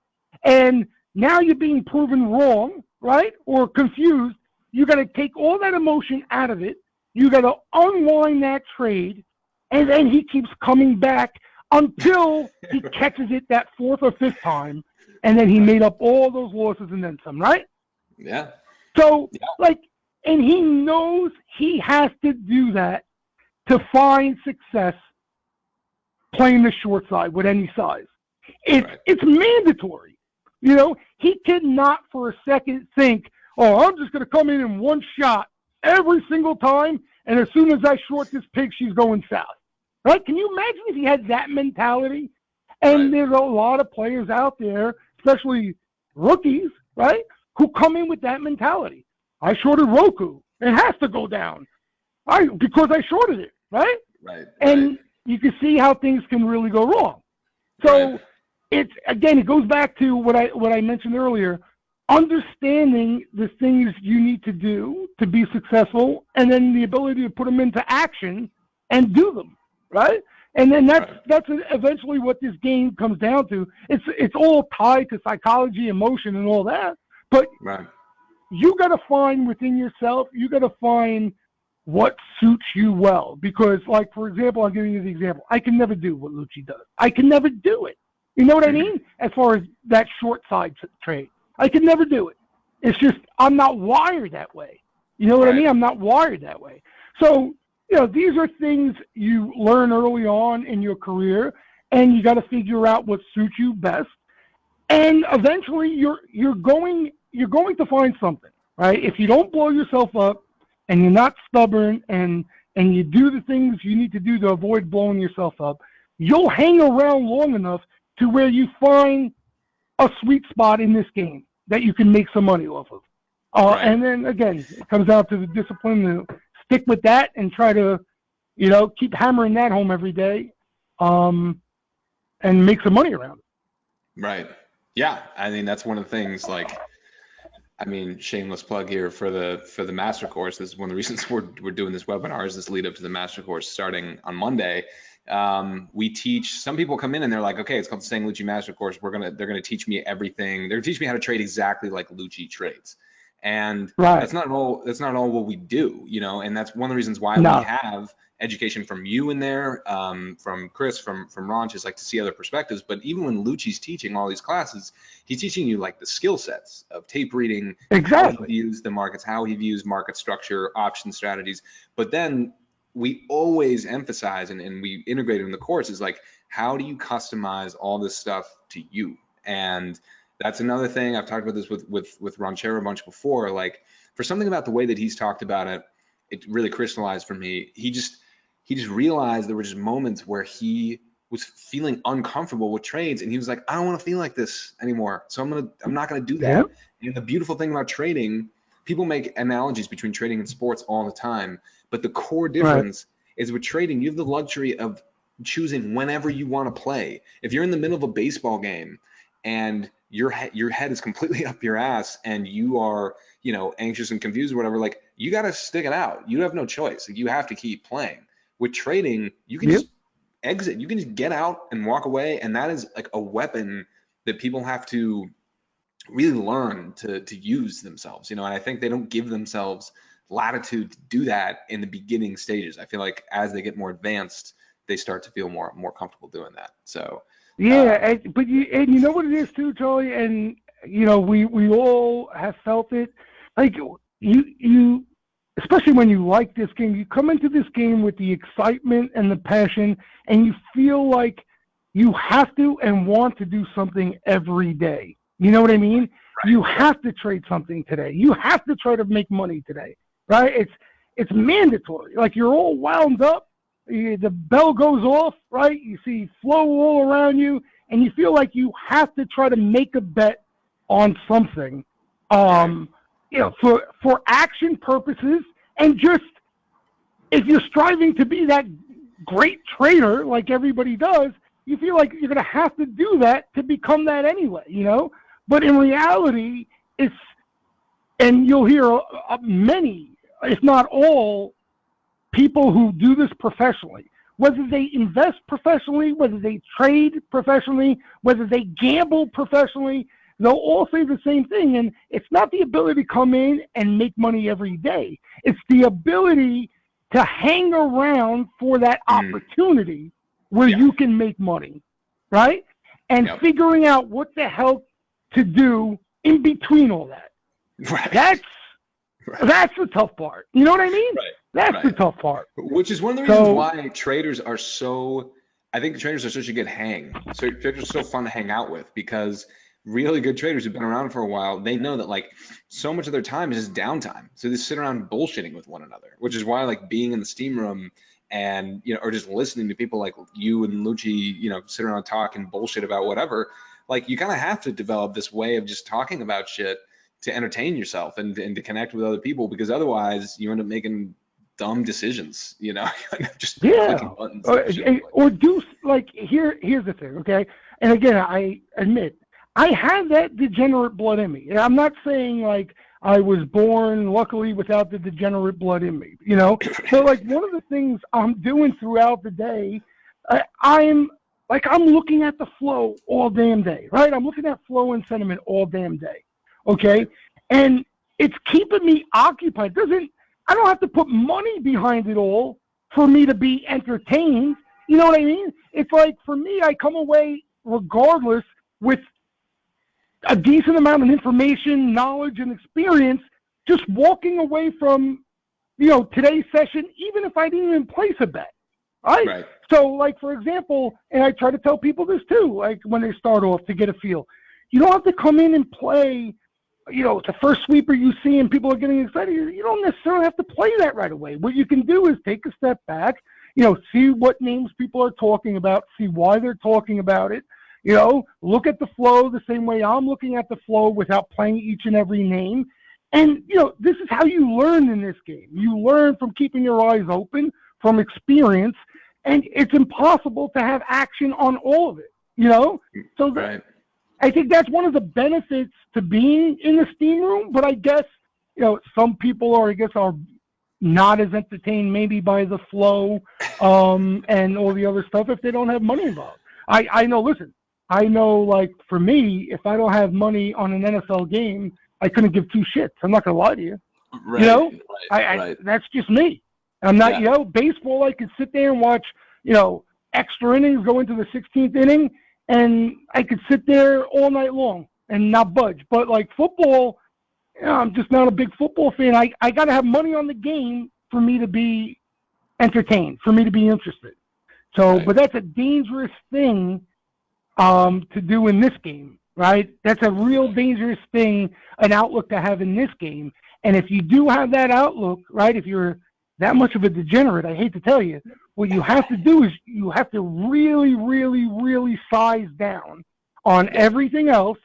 Speaker 2: and now you're being proven wrong, right? Or confused. You got to take all that emotion out of it. You got to unwind that trade, and then he keeps coming back until he catches it that fourth or fifth time, and then he made up all those losses and then some, right?
Speaker 1: Yeah.
Speaker 2: So,
Speaker 1: Yeah.
Speaker 2: like, and he knows he has to do that to find success playing the short side with any size. It's mandatory. You know, he cannot for a second think, oh, I'm just going to come in one shot every single time, and as soon as I short this pig, she's going south. Right? Can you imagine if he had that mentality? And there's a lot of players out there, especially rookies, right, who come in with that mentality. I shorted Roku. It has to go down. Because I shorted it, right?
Speaker 1: Right.
Speaker 2: And you can see how things can really go wrong. So it goes back to what I mentioned earlier, understanding the things you need to do to be successful, and then the ability to put them into action and do them, right? And then that's eventually what this game comes down to. It's all tied to psychology, emotion, and all that. But you got to find within yourself, you got to find what suits you well. Because, like, for example, I'm giving you the example. I can never do what Lucci does. I can never do it. You know what I mean? As far as that short side trade. I can never do it. It's just I'm not wired that way. You know what I mean? I'm not wired that way. So, you know, these are things you learn early on in your career, and you got to figure out what suits you best. And eventually, you're going to find something, right? If you don't blow yourself up, and you're not stubborn, and you do the things you need to do to avoid blowing yourself up, you'll hang around long enough to where you find a sweet spot in this game that you can make some money off of.
Speaker 1: Right.
Speaker 2: And then again, it comes out to the discipline to stick with that and try to, keep hammering that home every day, and make some money around it.
Speaker 1: Right. Yeah. I mean, that's one of the things, like, I mean, shameless plug here for the master course. This is one of the reasons we're doing this webinar, is this lead up to the master course starting on Monday. We teach, some people come in and they're like, okay, it's called the Staying Lucci Master Course. They're gonna teach me everything. They're gonna teach me how to trade exactly like Lucci trades. And
Speaker 2: Right.
Speaker 1: that's not all what we do, and that's one of the reasons why
Speaker 2: No.
Speaker 1: we have education from you in there, from Chris, from Ron, just like to see other perspectives. But even when Lucci's teaching all these classes, he's teaching you like the skill sets of tape reading,
Speaker 2: Exactly.
Speaker 1: how he views the markets, how he views market structure, option strategies. But then we always emphasize, and we integrate it in the course, is like, how do you customize all this stuff to you? And that's another thing. I've talked about this with Ron Cher a bunch before. Like, for something about the way that he's talked about it, it really crystallized for me. He just realized there were just moments where he was feeling uncomfortable with trades, and he was like, I don't want to feel like this anymore, so I'm not gonna do that. Yeah. And the beautiful thing about trading, people make analogies between trading and sports all the time, but the core difference is with trading, you have the luxury of choosing whenever you want to play. If you're in the middle of a baseball game and your head is completely up your ass and you are, anxious and confused or whatever, like, you got to stick it out. You have no choice. Like, you have to keep playing. With trading, you can just exit. You can just get out and walk away, and that is like a weapon that people have to really learn to use themselves, and I think they don't give themselves latitude to do that in the beginning stages. I feel like as they get more advanced, they start to feel more comfortable doing that. So
Speaker 2: yeah, but you know what it is too, Charlie, and we all have felt it. Like, you especially when you like this game, you come into this game with the excitement and the passion, and you feel like you have to and want to do something every day. You know what I mean? Right. You have to trade something today. You have to try to make money today, right? It's mandatory. Like, you're all wound up. The bell goes off, right? You see flow all around you, and you feel like you have to try to make a bet on something, for action purposes, and just, if you're striving to be that great trader like everybody does, you feel like you're going to have to do that to become that anyway, But in reality, and you'll hear many, if not all, people who do this professionally, whether they invest professionally, whether they trade professionally, whether they gamble professionally, they'll all say the same thing. And it's not the ability to come in and make money every day. It's the ability to hang around for that opportunity where you can make money, right? And figuring out what the hell to do in between all that.
Speaker 1: Right.
Speaker 2: That's the tough part. You know what I mean?
Speaker 1: Right.
Speaker 2: That's the tough part.
Speaker 1: Which is one of the reasons why traders are so, I think traders are such a good hang. So traders are so fun to hang out with, because really good traders who've been around for a while, they know that like so much of their time is just downtime. So they sit around bullshitting with one another, which is why like being in the steam room and, or just listening to people like you and Lucci, sit around talking bullshit about whatever, like you kind of have to develop this way of just talking about shit to entertain yourself and to connect with other people, because otherwise you end up making dumb decisions, just clicking buttons.
Speaker 2: Or do, like, here's the thing, okay? And again, I admit, I have that degenerate blood in me. I'm not saying like I was born luckily without the degenerate blood in me, So like one of the things I'm doing throughout the day, I'm looking at the flow all damn day, right? I'm looking at flow and sentiment all damn day, okay? And it's keeping me occupied. I don't have to put money behind it all for me to be entertained. You know what I mean? It's like, for me, I come away regardless with a decent amount of information, knowledge, and experience, just walking away from, today's session, even if I didn't even place a bet, right? So, like, for example, and I try to tell people this too, like when they start off to get a feel, you don't have to come in and play, the first sweeper you see and people are getting excited. You don't necessarily have to play that right away. What you can do is take a step back, see what names people are talking about, see why they're talking about it, Look at the flow the same way I'm looking at the flow without playing each and every name. And, this is how you learn in this game. You learn from keeping your eyes open, from experience, and it's impossible to have action on all of it, So
Speaker 1: Right.
Speaker 2: I think that's one of the benefits to being in the steam room, but I guess, some people are not as entertained maybe by the flow and all the other stuff if they don't have money involved. I know, listen, like for me, if I don't have money on an NFL game, I couldn't give two shits. I'm not going to lie to you.
Speaker 1: Right.
Speaker 2: Right. That's just me. I'm not, baseball, I could sit there and watch, extra innings go into the 16th inning, and I could sit there all night long and not budge. But like football, I'm just not a big football fan. I got to have money on the game for me to be entertained, for me to be interested. So,
Speaker 1: Right.
Speaker 2: But that's a dangerous thing to do in this game, right? That's a real dangerous thing, an outlook to have in this game. And if you do have that outlook, right, if you're that much of a degenerate, I hate to tell you, what you have to do is you have to really, really, really size down on everything else,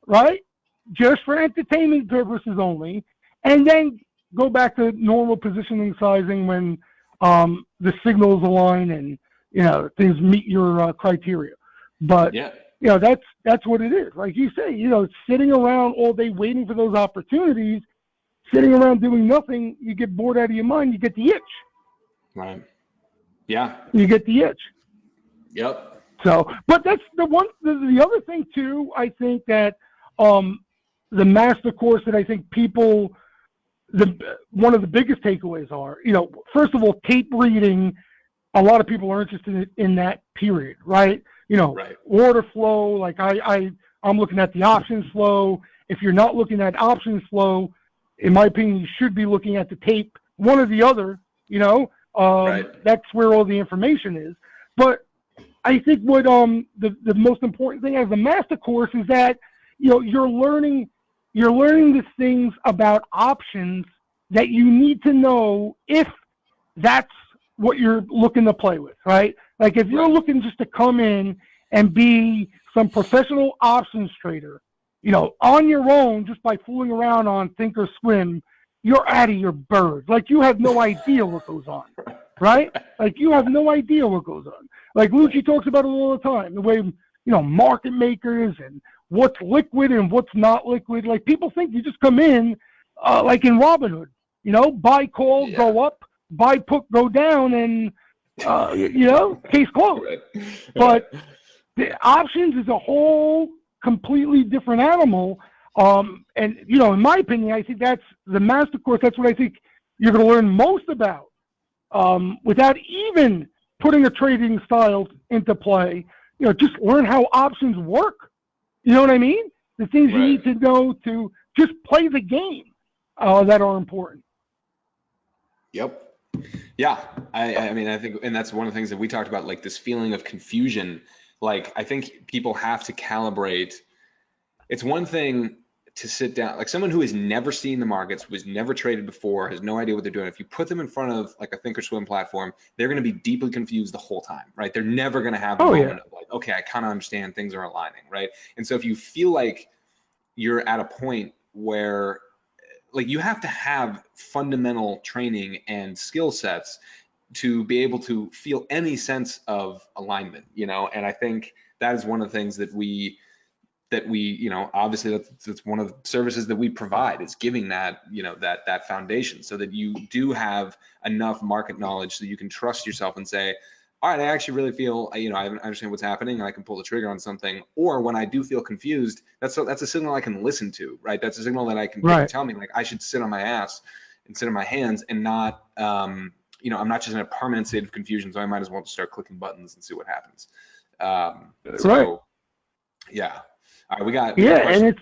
Speaker 2: right? Just for entertainment purposes only, and then go back to normal positioning sizing when the signals align and things meet your criteria. But that's what it is. Like you say, sitting around all day waiting for those opportunities, sitting around doing nothing, you get bored out of your mind. You get the itch.
Speaker 1: Right. Yeah.
Speaker 2: You get the itch.
Speaker 1: Yep.
Speaker 2: So, but that's the other thing too. I think that the master course that I think people, one of the biggest takeaways are, first of all, tape reading. A lot of people are interested in that period, right?
Speaker 1: Right.
Speaker 2: Order flow. Like I'm looking at the options flow. If you're not looking at options flow, in my opinion, you should be looking at the tape, one or the other.
Speaker 1: Right.
Speaker 2: That's where all the information is. But I think what the most important thing as a master course is that you're learning the things about options that you need to know if that's what you're looking to play with, right? Like if you're looking just to come in and be some professional options trader, on your own, just by fooling around on Thinkorswim, you're out of your bird. Like you have no idea what goes on, right? Like you have no idea what goes on. Like Lucci talks about it all the time, the way, market makers and what's liquid and what's not liquid. Like people think you just come in, like in Robinhood, buy call, go up, buy put, go down, and, case closed.
Speaker 1: Right.
Speaker 2: But the options is a whole completely different animal. And, in my opinion, I think that's the master course. That's what I think you're going to learn most about without even putting a trading style into play. Just learn how options work. You know what I mean? The things you need to know to just play the game that are important.
Speaker 1: Yep. Yeah. I mean, I think, and that's one of the things that we talked about, like this feeling of confusion. Like, I think people have to calibrate. It's one thing to sit down, like someone who has never seen the markets, who has never traded before, has no idea what they're doing. If you put them in front of like a Thinkorswim platform, they're going to be deeply confused the whole time, right? They're never going to have a moment of like, okay, I kind of understand, things are aligning, right? And so if you feel like you're at a point where like you have to have fundamental training and skill sets to be able to feel any sense of alignment, and I think that is one of the things that we obviously that's one of the services that we provide, is giving that, that foundation, so that you do have enough market knowledge so you can trust yourself and say, all right, I actually really feel, I understand what's happening and I can pull the trigger on something. Or when I do feel confused, that's a signal I can listen to, right? That's a signal that I can tell me, like, I should sit on my ass and sit on my hands and not, I'm not just in a permanent state of confusion, so I might as well just start clicking buttons and see what happens. Yeah. All right, we got
Speaker 2: and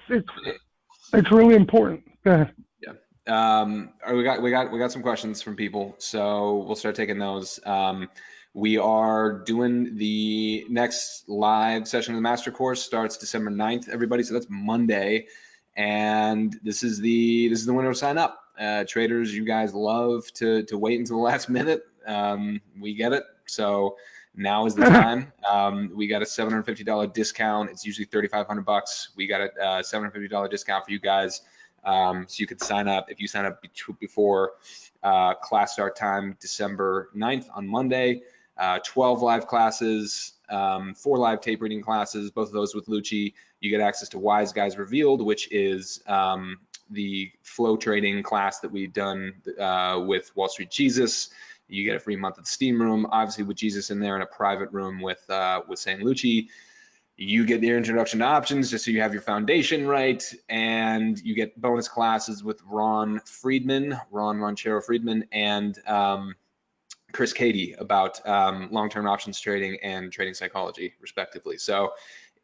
Speaker 2: it's really important. Go ahead.
Speaker 1: Yeah. All right, we got some questions from people, so we'll start taking those. We are doing the next live session of the master course, starts December 9th, everybody. So that's Monday, and this is the window to sign up. Traders, you guys love to wait until the last minute. We get it. So now is the time. We got a $750 discount. It's usually $3,500. We got a $750 discount for you guys. So you could sign up if you sign up before class start time, December 9th on Monday. 12 live classes, 4 live tape reading classes, both of those with Lucci. You get access to Wise Guys Revealed, which is the flow trading class that we've done with Wall Street Jesus. You get a free month at the Steam Room, obviously with Jesus in there, in a private room with Saying Lucci. You get the introduction to options just so you have your foundation right, and you get bonus classes with Ron Ronchero Friedman, and Chris Cady about long-term options trading and trading psychology, respectively. So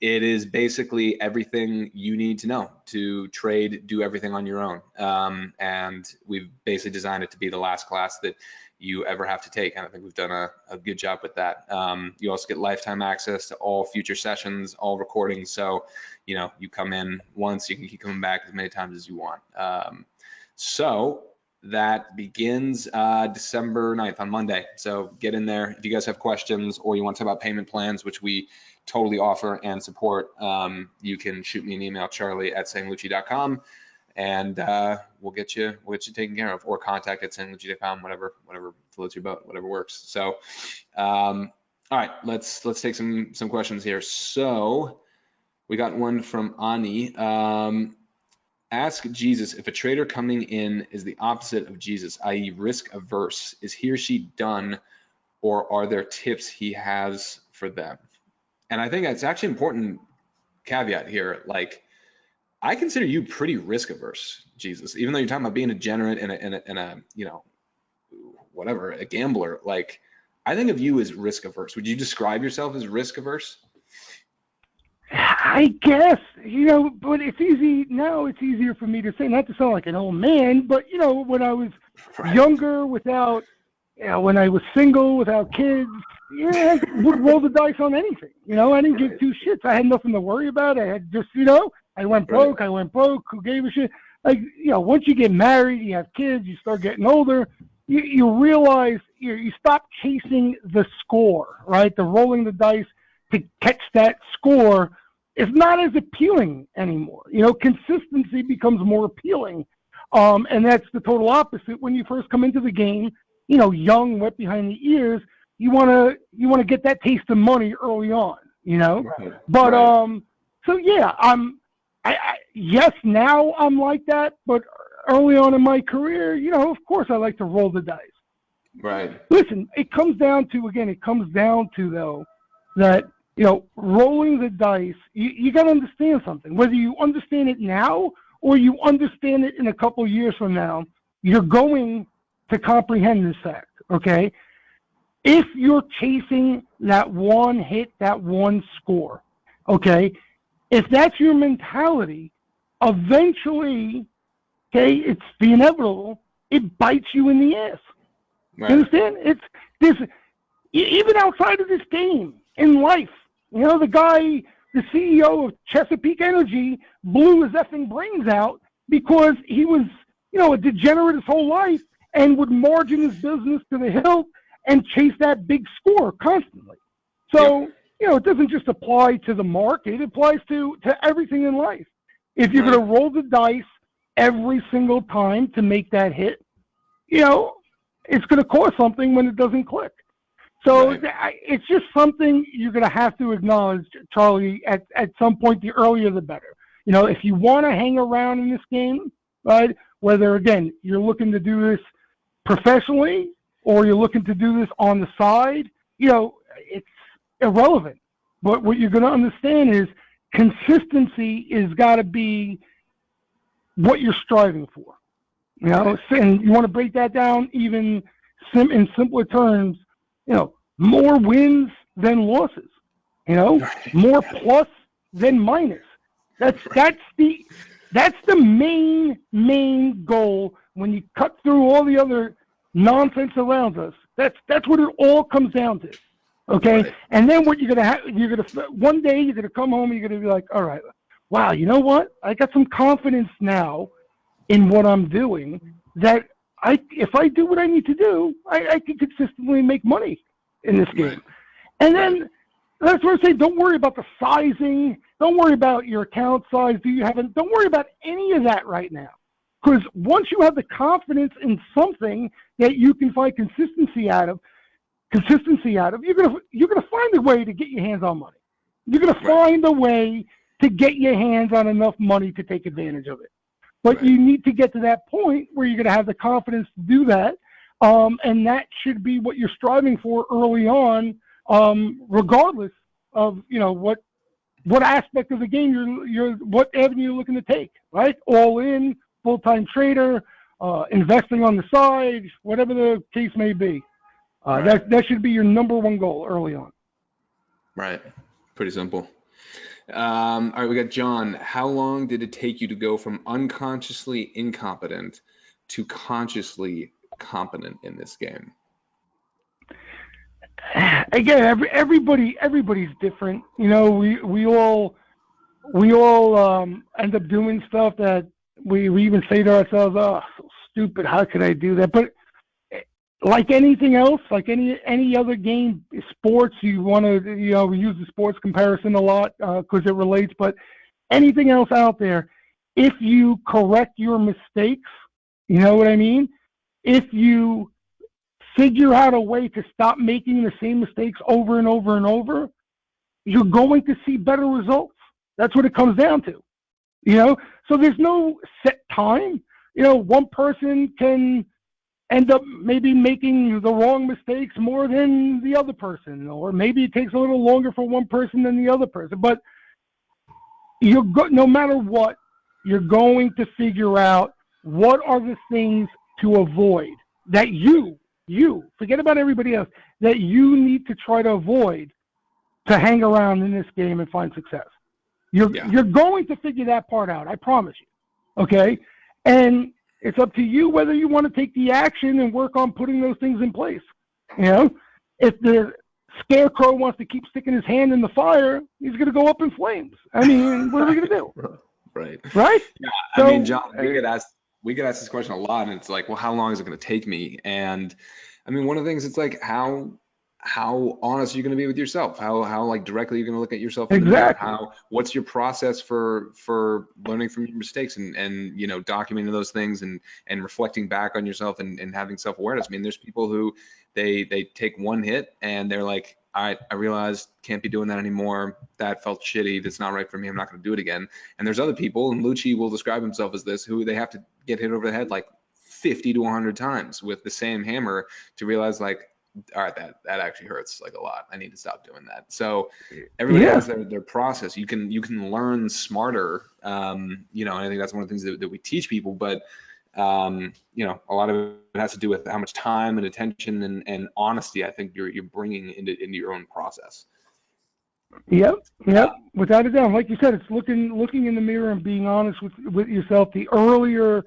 Speaker 1: it is basically everything you need to know to trade, do everything on your own. And we've basically designed it to be the last class that you ever have to take. And I think we've done a good job with that. You also get lifetime access to all future sessions, all recordings. So, you know, you come in once, you can keep coming back as many times as you want. So that begins December 9th on Monday. So get in there. If you guys have questions or you want to talk about payment plans, which we totally offer and support, you can shoot me an email, charlie@sayinglucci.com, and we'll get you taken care of, or contact at sayinglucci.com, whatever floats your boat, whatever works. So all right, let's take some questions here. So we got one from Ani. Ask Jesus if a trader coming in is the opposite of Jesus, i.e. risk averse. Is he or she done, or are there tips he has for them? And I think that's actually an important caveat here. Like, I consider you pretty risk averse, Jesus, even though you're talking about being a degenerate and a you know, whatever, a gambler. Like, I think of you as risk averse. Would you describe yourself as risk averse?
Speaker 2: I guess, you know, but it's easy now. It's easier for me to say, not to sound like an old man, but you know, when I was younger, without, you know, when I was single, without kids, yeah, I would roll the dice on anything. You know, I didn't give two shits. I had nothing to worry about. I had just, you know, I went broke. Who gave a shit? Like, you know, once you get married, you have kids, you start getting older, you realize you stop chasing the score, right? The rolling the dice to catch that score is not as appealing anymore. You know, consistency becomes more appealing. And that's the total opposite. When you first come into the game, you know, young, wet behind the ears, you want to get that taste of money early on, you know?
Speaker 1: Right.
Speaker 2: But,
Speaker 1: Right.
Speaker 2: so yeah, yes, now I'm like that, but early on in my career, you know, of course I like to roll the dice.
Speaker 1: Right.
Speaker 2: Listen, it comes down to though, that, you know, rolling the dice, you got to understand something. Whether you understand it now or you understand it in a couple of years from now, you're going to comprehend this fact, okay? If you're chasing that one hit, that one score, okay, if that's your mentality, eventually, okay, it's the inevitable, it bites you in the ass.
Speaker 1: Right.
Speaker 2: You understand? It's this, even outside of this game, in life. You know, the guy, the CEO of Chesapeake Energy, blew his effing brains out because he was, you know, a degenerate his whole life and would margin his business to the hilt and chase that big score constantly. So, you know, it doesn't just apply to the market, it applies to everything in life. If you're going to roll the dice every single time to make that hit, you know, it's going to cost something when it doesn't click. So it's just something you're going to have to acknowledge, Charlie, at some point. The earlier the better. You know, if you want to hang around in this game, right, whether, again, you're looking to do this professionally or you're looking to do this on the side, you know, it's irrelevant. But what you're going to understand is consistency is got to be what you're striving for. You know, and you want to break that down even in simpler terms. You know, more wins than losses. You know, more plus than minus. That's the main goal. When you cut through all the other nonsense around us, that's what it all comes down to. Okay, and then what you're gonna one day you're gonna come home and you're gonna be like, all right, wow, you know what? I got some confidence now in what I'm doing, that if I do what I need to do, I can consistently make money in this game. And then that's what I say. Don't worry about the sizing. Don't worry about your account size. Don't worry about any of that right now. Because once you have the confidence in something that you can find consistency out of, you're gonna find a way to get your hands on money. You're gonna find a way to get your hands on enough money to take advantage of it. But you need to get to that point where you're gonna have the confidence to do that, and that should be what you're striving for early on, regardless of what aspect of the game what avenue you're looking to take. Right, all in, full-time trader, investing on the side, whatever the case may be. That should be your number one goal early on.
Speaker 1: Right. Pretty simple. All right, we got John. How long did it take you to go from unconsciously incompetent to consciously competent in this game?
Speaker 2: Again, everybody's different. We all end up doing stuff that we even say to ourselves, "Oh, so stupid. How could I do that?" But like anything else, like any other game, sports, you want to, we use the sports comparison a lot because it relates, but anything else out there, if you correct your mistakes, you know what I mean? If you figure out a way to stop making the same mistakes over and over and over, you're going to see better results. That's what it comes down to, So there's no set time. One person can end up maybe making the wrong mistakes more than the other person, or maybe it takes a little longer for one person than the other person. But no matter what, you're going to figure out what are the things to avoid that you forget about everybody else, that you need to try to avoid to hang around in this game and find success. You're going to figure that part out. I promise you. Okay, and it's up to you whether you want to take the action and work on putting those things in place. If the scarecrow wants to keep sticking his hand in the fire, he's going to go up in flames. I mean, what are we going to do?
Speaker 1: Right.
Speaker 2: Yeah,
Speaker 1: I mean, John, we get asked this question a lot, and it's like, well, how long is it going to take me? And I mean, one of the things, it's like, how honest are you going to be with yourself? How like directly you're going to look at yourself in the mirror? What's your process for learning from your mistakes and documenting those things and reflecting back on yourself and having self-awareness? I mean, there's people who they take one hit and they're like, I realized can't be doing that anymore. That felt shitty. That's not right for me. I'm not going to do it again. And there's other people, and Lucci will describe himself as this, who they have to get hit over the head like 50 to 100 times with the same hammer to realize, like, all right, that actually hurts like a lot. I need to stop doing that. So everybody has their process. You can learn smarter. And I think that's one of the things that we teach people. But a lot of it has to do with how much time and attention and honesty I think you're bringing into your own process.
Speaker 2: Yep. Without a doubt, like you said, it's looking in the mirror and being honest with yourself. The earlier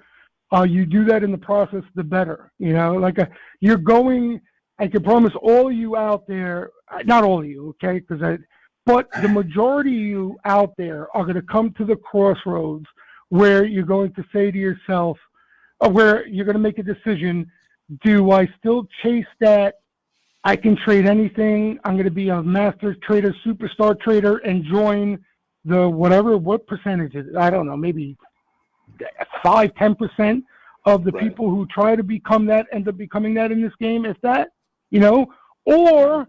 Speaker 2: you do that in the process, the better. You're going. I can promise all of you out there, not all of you, okay, but the majority of you out there are going to come to the crossroads where you're going to say to yourself, where you're going to make a decision, do I still chase that? I can trade anything. I'm going to be a master trader, superstar trader, and join the what percentage is it? I don't know, maybe 5-10% of the people who try to become that end up becoming that in this game, if that. Or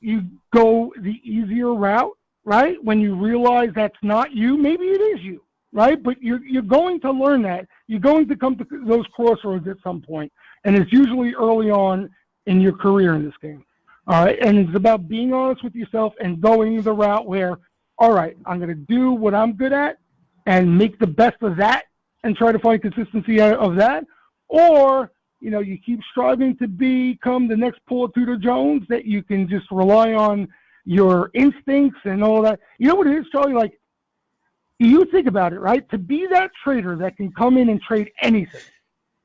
Speaker 2: you go the easier route, right? When you realize that's not you, maybe it is you, right? But you're going to learn that. You're going to come to those crossroads at some point, and it's usually early on in your career in this game. All right, and it's about being honest with yourself and going the route where, all right, I'm going to do what I'm good at and make the best of that and try to find consistency out of that, or you keep striving to become the next Paul Tudor Jones, that you can just rely on your instincts and all that. You know what it is, Charlie? Like, you think about it, right? To be that trader that can come in and trade anything,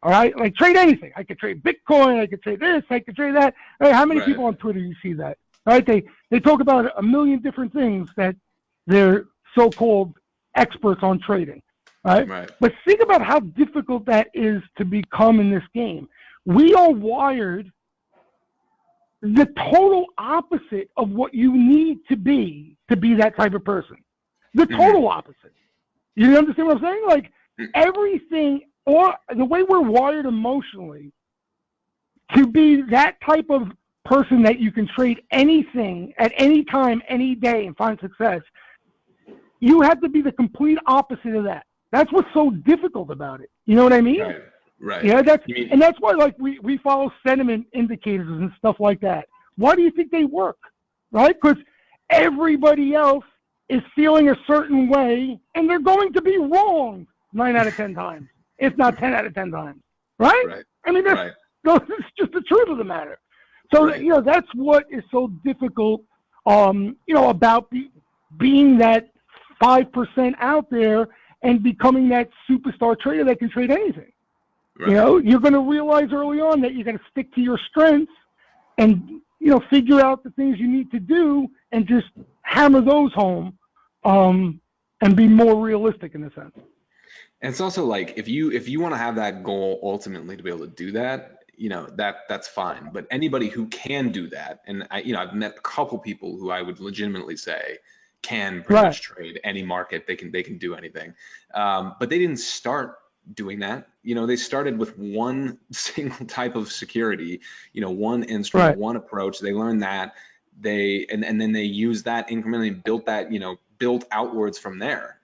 Speaker 2: all right? Like, trade anything. I could trade Bitcoin. I could trade this. I could trade that. Right? How many people on Twitter you see that, right? They talk about a million different things that they're so-called experts on trading. Right? But think about how difficult that is to become in this game. We are wired the total opposite of what you need to be that type of person. The total opposite. You understand what I'm saying? Like everything, or the way we're wired emotionally, to be that type of person that you can trade anything at any time, any day, and find success, you have to be the complete opposite of that. That's what's so difficult about it. You know what I mean?
Speaker 1: Right. Right.
Speaker 2: Yeah, and that's why, like, we follow sentiment indicators and stuff like that. Why do you think they work? Right? Because everybody else is feeling a certain way, and they're going to be wrong 9 out of 10 times, if not 10 out of 10 times. Right?
Speaker 1: Right.
Speaker 2: I mean, that's just the truth of the matter. So, you know, that's what is so difficult, you know, about being that 5% out there and becoming that superstar trader that can trade anything. Right. You know, you're going to realize early on that you're going to stick to your strengths and, you know, figure out the things you need to do and just hammer those home, and be more realistic in a sense.
Speaker 1: And it's also like, if you want to have that goal ultimately to be able to do that, you know, that's fine. But anybody who can do that, and I've met a couple people who I would legitimately say can pretty much trade any market. They can do anything. But they didn't start doing that. You know, they started with one single type of security, you know, one instrument, one approach. They learned that, and then they used that incrementally and built that, you know, built outwards from there.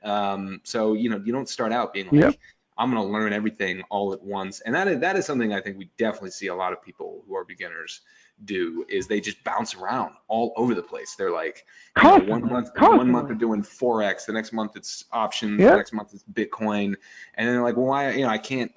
Speaker 1: So, you know, you don't start out being like, I'm going to learn everything all at once. And that is something I think we definitely see a lot of people who are beginners do, is they just bounce around all over the place. They're like, you know, one month they're doing Forex, the next month it's options, the next month it's Bitcoin, and then they're like, well, I can't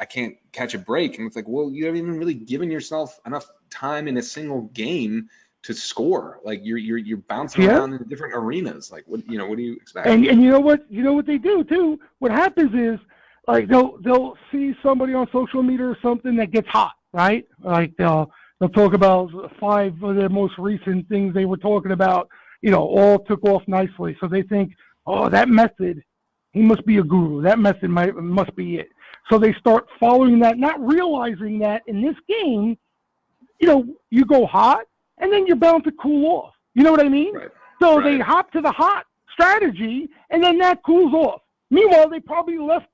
Speaker 1: catch a break. And it's like, well, you haven't even really given yourself enough time in a single game to score. Like you're bouncing around in different arenas. Like what do you expect?
Speaker 2: And you know what they do too? What happens is, like, they'll see somebody on social media or something that gets hot, right? Like they'll talk about 5 of their most recent things they were talking about, you know, all took off nicely. So they think, oh, that method, he must be a guru. That method must be it. So they start following that, not realizing that in this game, you know, you go hot and then you're bound to cool off. You know what I mean?
Speaker 1: Right.
Speaker 2: So they hop to the hot strategy and then that cools off. Meanwhile, they probably left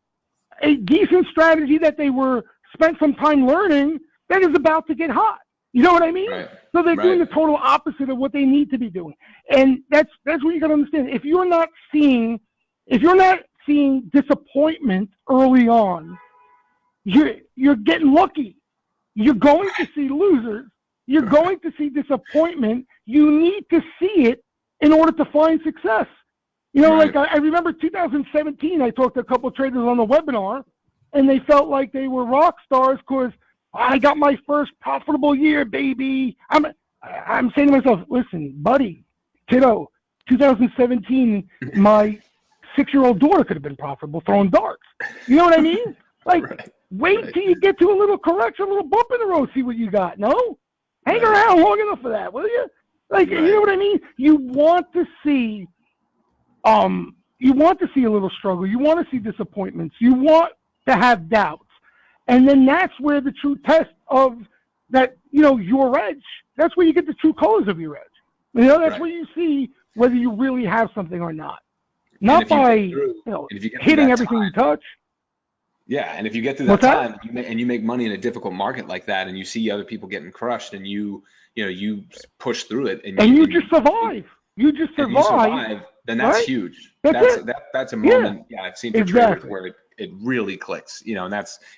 Speaker 2: a decent strategy that they spent some time learning that is about to get hot. You know what I mean?
Speaker 1: Right.
Speaker 2: So they're doing the total opposite of what they need to be doing. And that's what you got to understand. If you're not seeing disappointment early on, you're getting lucky. You're going to see losers. You're going to see disappointment. You need to see it in order to find success. You know, like I remember 2017, I talked to a couple of traders on the webinar, and they felt like they were rock stars because I got my first profitable year, baby. I'm saying to myself, listen, buddy, kiddo, 2017, my 6-year-old daughter could have been profitable throwing darts. You know what I mean? Like, wait till you get to a little correction, a little bump in the road, see what you got. No? Hang around long enough for that, will you? Like, you know what I mean? You want to see a little struggle. You want to see disappointments. You want to have doubts. And then that's where the true test of that, you know, your edge, that's where you get the true colors of your edge. You know, that's where you see whether you really have something or not. Not by hitting everything you touch.
Speaker 1: Yeah, and if you get through that time and you make money in a difficult market like that, and you see other people getting crushed, and you push through it, and
Speaker 2: you just survive. You just survive.
Speaker 1: Then that's huge. That's a moment. Yeah, I've seen traders where it really clicks. You know,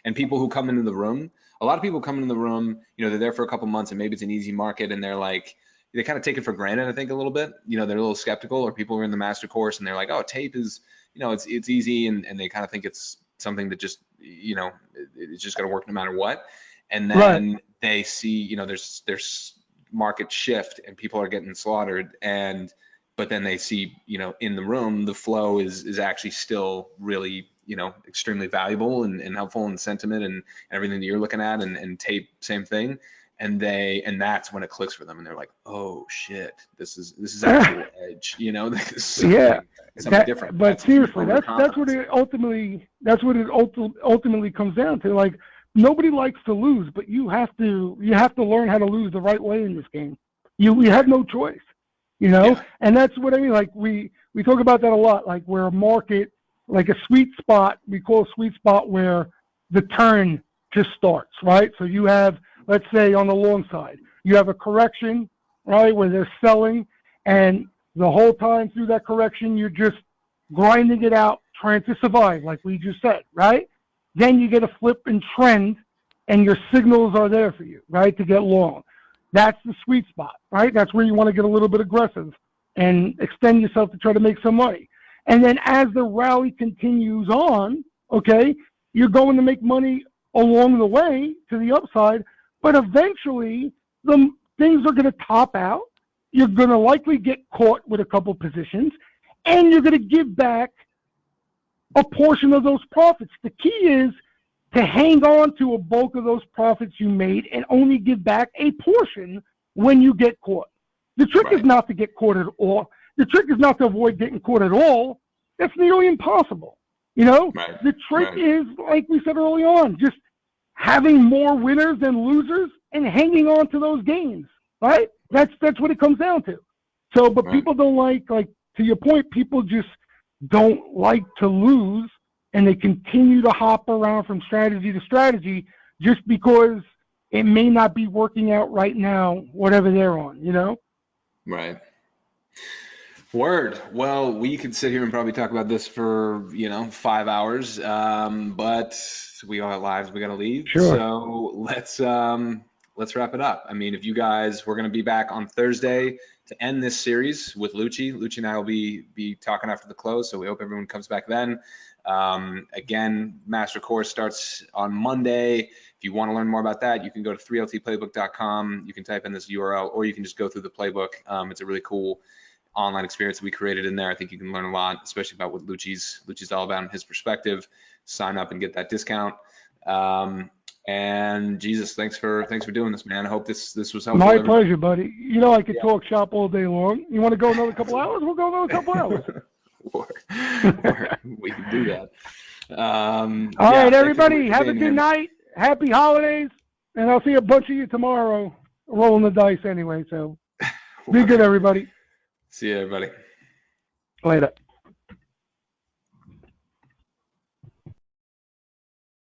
Speaker 1: and people who come into the room. A lot of people come into the room. You know, they're there for a couple months, and maybe it's an easy market, and they're like, they kind of take it for granted. I think a little bit. You know, they're a little skeptical, or people are in the master course, and they're like, oh, tape is, you know, it's easy, and they kind of think it's something that just, you know, it's just going to work no matter what. And then they see, you know, there's market shift and people are getting slaughtered, but then they see, you know, in the room, the flow is actually still really, you know, extremely valuable and helpful, and sentiment and everything that you're looking at, and tape, same thing. And that's when it clicks for them, and they're like, oh shit, this is actual edge, you know, something different.
Speaker 2: But seriously, that's what it ultimately comes down to. Like, nobody likes to lose, but you have to learn how to lose the right way in this game. You have no choice, you know?
Speaker 1: Yeah.
Speaker 2: And that's what I mean. Like we talk about that a lot, like where a market, like a sweet spot, we call a sweet spot where the turn just starts, right? So you have, let's say on the long side, you have a correction, right, where they're selling, and the whole time through that correction, you're just grinding it out, trying to survive, like we just said, right? Then you get a flip in trend, and your signals are there for you, right, to get long. That's the sweet spot, right? That's where you want to get a little bit aggressive and extend yourself to try to make some money. And then as the rally continues on, okay, you're going to make money along the way to the upside, but eventually the things are going to top out. You're going to likely get caught with a couple positions, and you're going to give back a portion of those profits. The key is to hang on to a bulk of those profits you made and only give back a portion when you get caught. The trick is not to get caught at all. The trick is not to avoid getting caught at all. That's nearly impossible. You know, the trick is, like we said early on, just having more winners than losers and hanging on to those gains, right? That's what it comes down to. So, but people don't like to your point, people just don't like to lose, and they continue to hop around from strategy to strategy just because it may not be working out right now, whatever they're on, you know?
Speaker 1: Right. Word. Well, we could sit here and probably talk about this for, 5 hours, but we all have lives we got to lead.
Speaker 2: Sure.
Speaker 1: So let's wrap it up. I mean, if you guys, we're going to be back on Thursday to end this series with Lucci. Lucci and I will be talking after the close, so we hope everyone comes back then. Again, Master Course starts on Monday. If you want to learn more about that, you can go to 3ltplaybook.com. You can type in this URL, or you can just go through the playbook. It's a really cool online experience that we created in there. I think you can learn a lot, especially about what Lucci's all about and his perspective. Sign up and get that discount. And Jesus, thanks for doing this, man. I hope this was helpful.
Speaker 2: My pleasure, buddy. You know I could talk shop all day long. You want to go another couple hours? We'll go another couple hours.
Speaker 1: Or we can do that.
Speaker 2: All right, everybody, have a good night. Happy holidays, and I'll see a bunch of you tomorrow rolling the dice anyway. So be good, everybody.
Speaker 1: See you, everybody.
Speaker 2: Later.